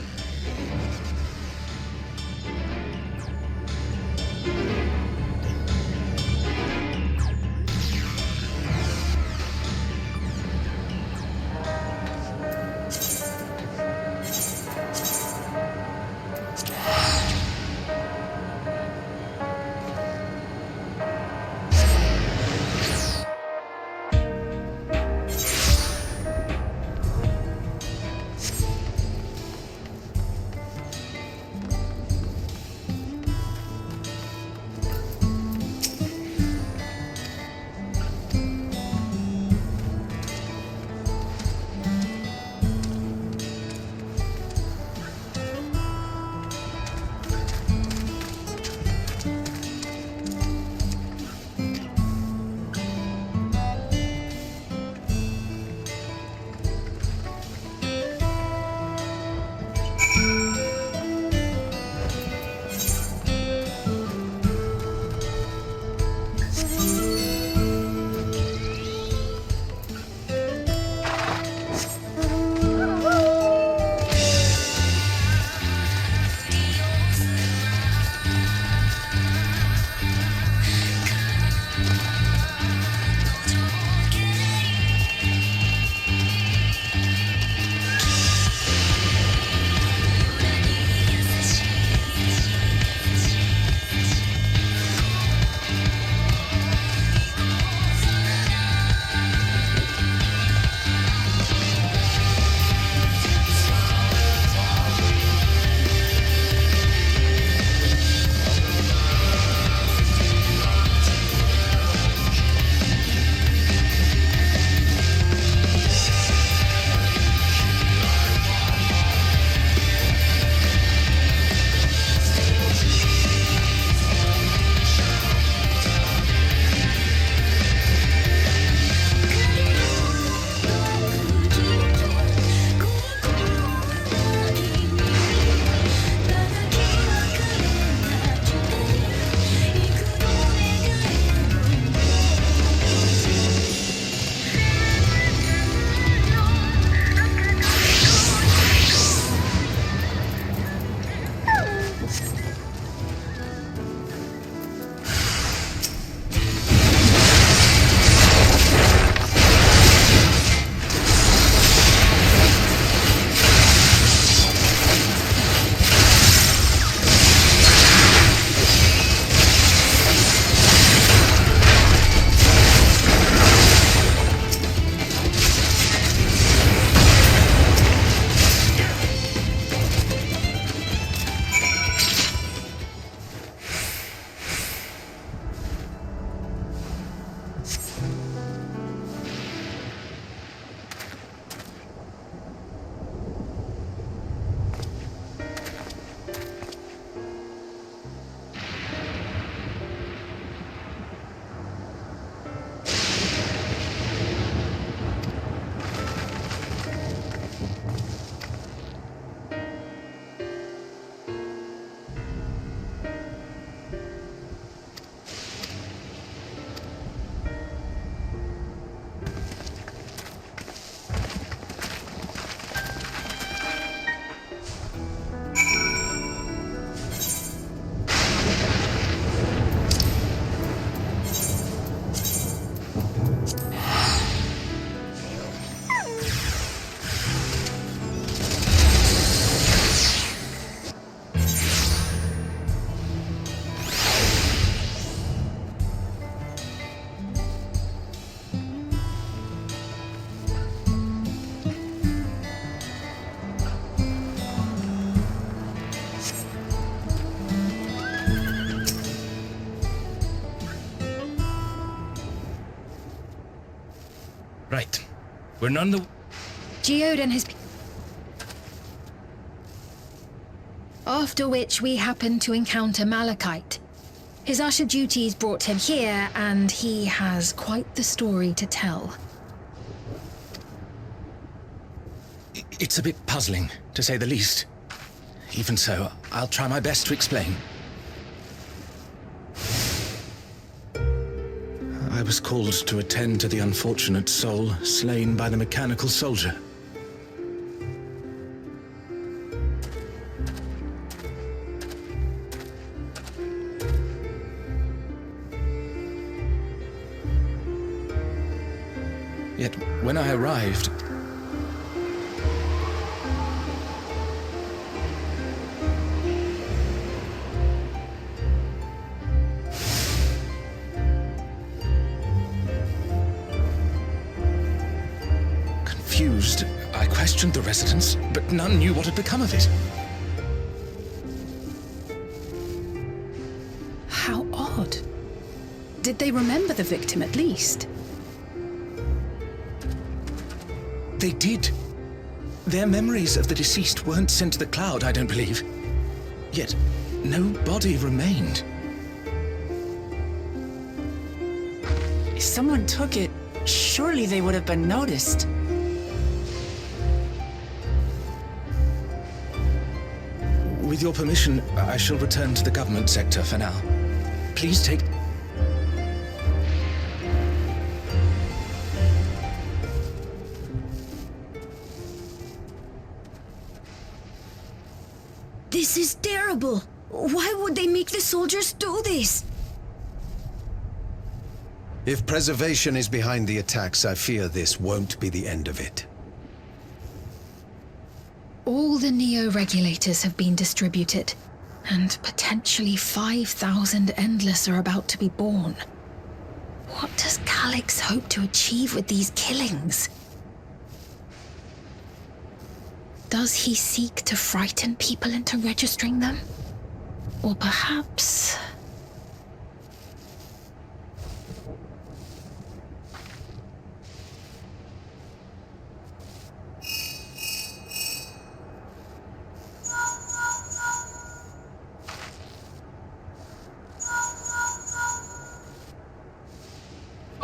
We're none the... Geode and his... After which we happened to encounter Malachite. His usher duties brought him here, and he has quite the story to tell. It's a bit puzzling, to say the least. Even so, I'll try my best to explain. I was called to attend to the unfortunate soul slain by the mechanical soldier. Yet, when I arrived... Confused, I questioned the residents, but none knew what had become of it. How odd. Did they remember the victim at least? They did. Their memories of the deceased weren't sent to the cloud, I don't believe. Yet, no body remained. If someone took it, surely they would have been noticed. With your permission, I shall return to the government sector for now. Please take... This is terrible. Why would they make the soldiers do this? If preservation is behind the attacks, I fear this won't be the end of it. All the Neo-regulators have been distributed, and potentially 5,000 Endless are about to be born. What does Calyx hope to achieve with these killings? Does he seek to frighten people into registering them? Or perhaps...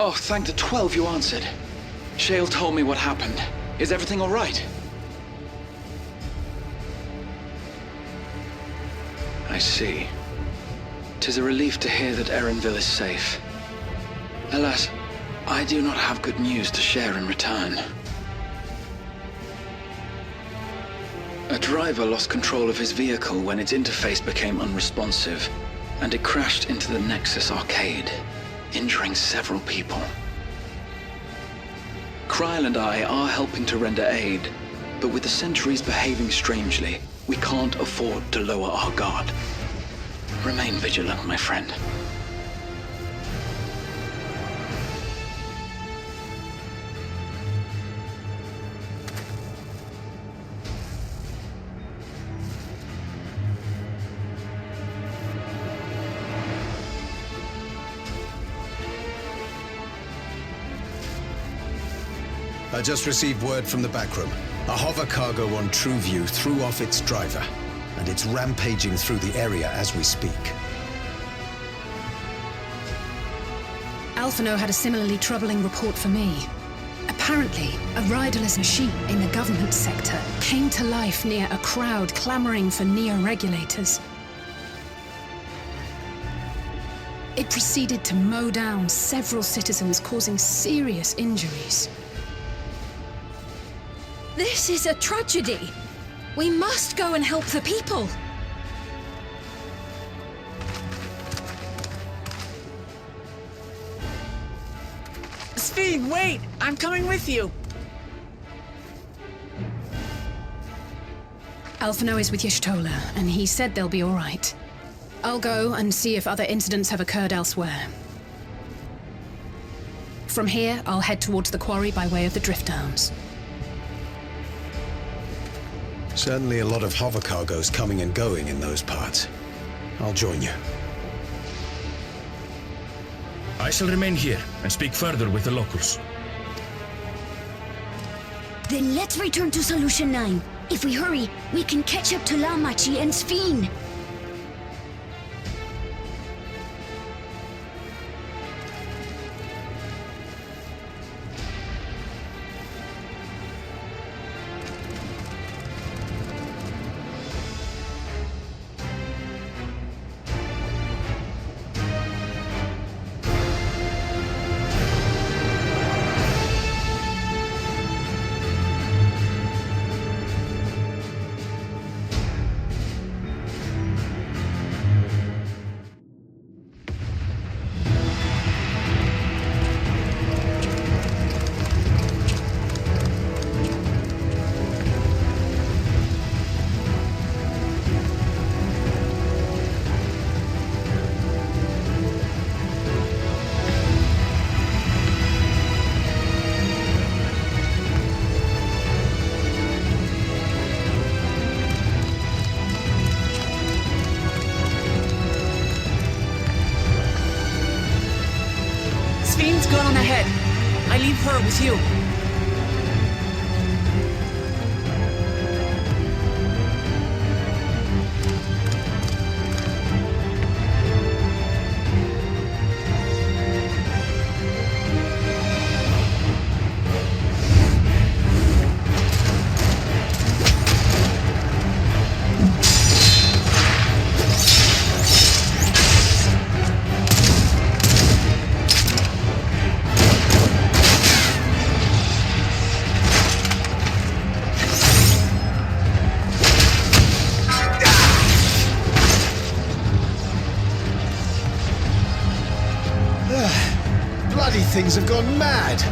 Oh, thank the 12 you answered. Shale told me what happened. Is everything all right? I see. 'Tis a relief to hear that Erenville is safe. Alas, I do not have good news to share in return. A driver lost control of his vehicle when its interface became unresponsive, and it crashed into the Nexus arcade, injuring several people. Kryl and I are helping to render aid, but with the sentries behaving strangely, we can't afford to lower our guard. Remain vigilant, my friend. I just received word from the backroom. A hover cargo on TrueView threw off its driver, and it's rampaging through the area as we speak. Alphino had a similarly troubling report for me. Apparently, a riderless machine in the government sector came to life near a crowd clamoring for Neo-regulators. It proceeded to mow down several citizens, causing serious injuries. This is a tragedy. We must go and help the people. Sphene, wait! I'm coming with you! Alphino is with Y'shtola, and he said they'll be all right. I'll go and see if other incidents have occurred elsewhere. From here, I'll head towards the quarry by way of the Drift Downs. Certainly a lot of hover cargoes coming and going in those parts. I'll join you. I shall remain here and speak further with the locals. Then let's return to Solution 9. If we hurry, we can catch up to Lamachi and Sphene. Sphene's gone on ahead. I leave her with you. Bloody things have gone mad!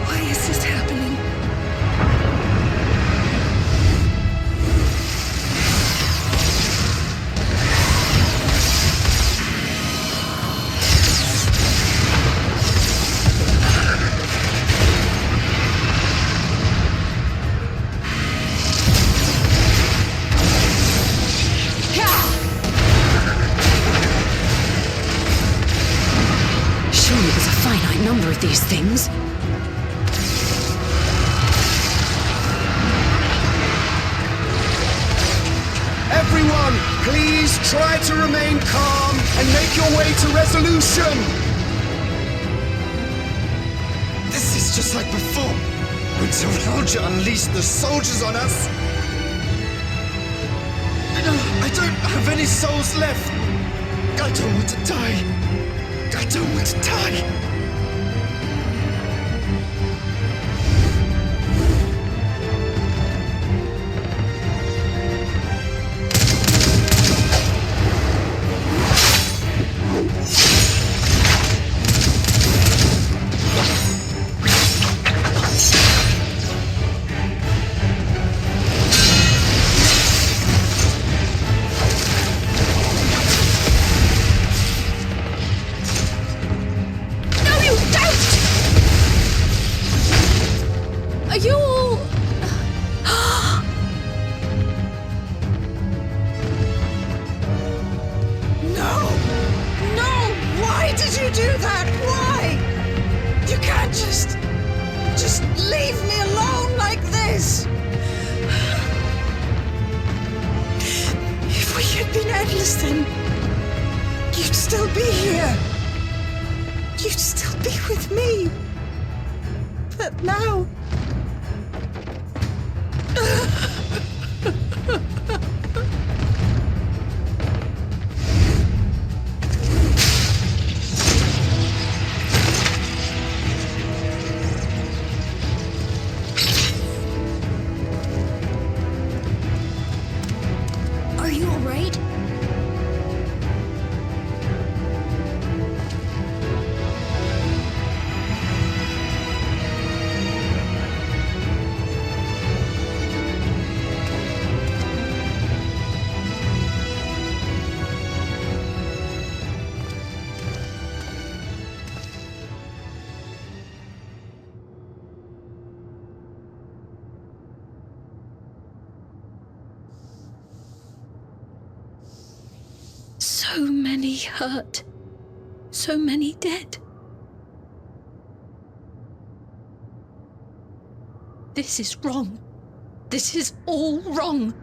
Why is this happening? Surely there's a finite number of these things. Everyone, please try to remain calm and make your way to resolution! This is just like before, when Zelenia unleashed the soldiers on us. I don't have any souls left. I don't want to die. I don't want to die. Are you all... No! No! Why did you do that? Why? You can't just leave me alone like this! If we had been endless then, you'd still be here. You'd still be with me. But now... Are you all right? So many hurt. So many dead. This is wrong. This is all wrong.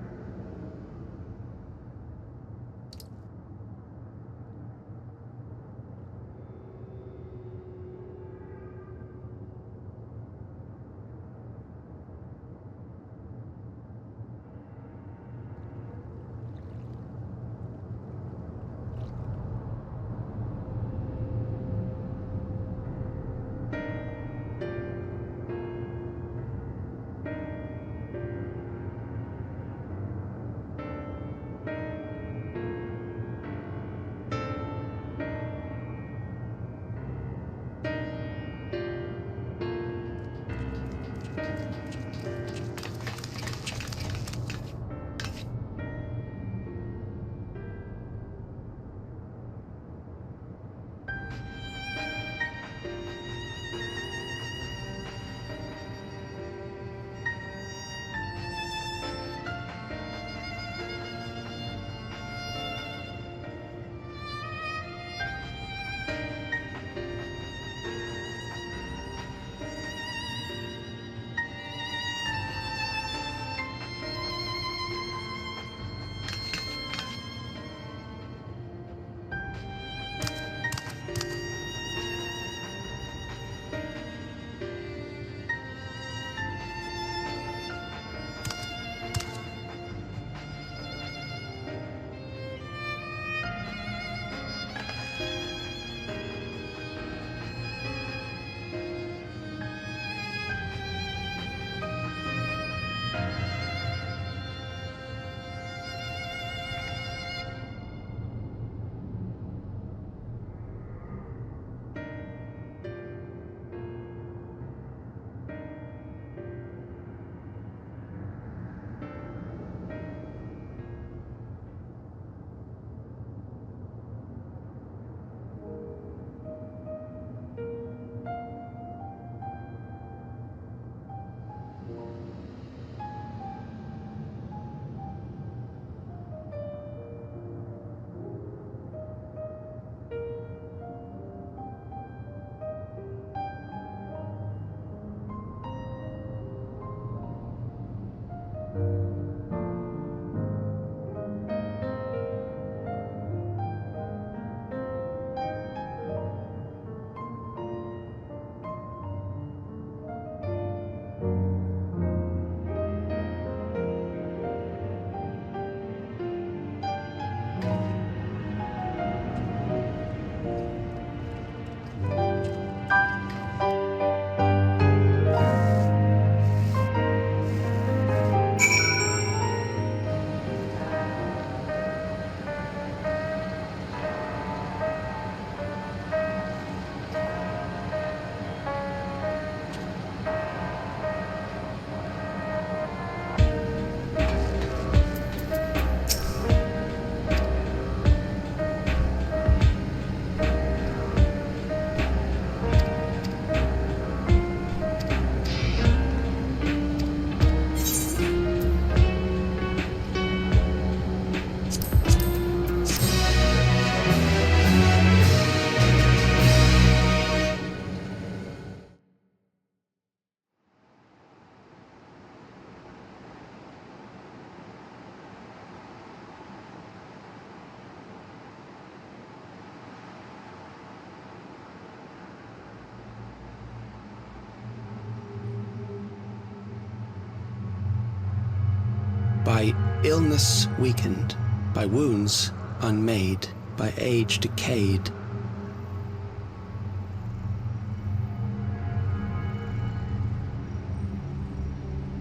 By illness weakened, by wounds unmade, by age decayed.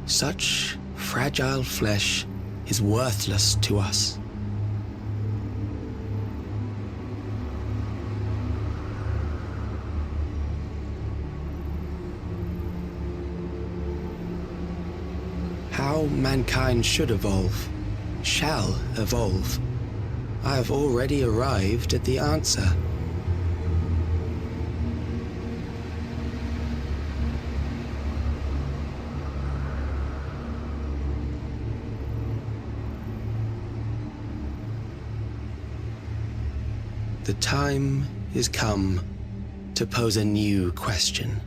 Such fragile flesh is worthless to us. How mankind should evolve, shall evolve. I have already arrived at the answer. The time is come to pose a new question.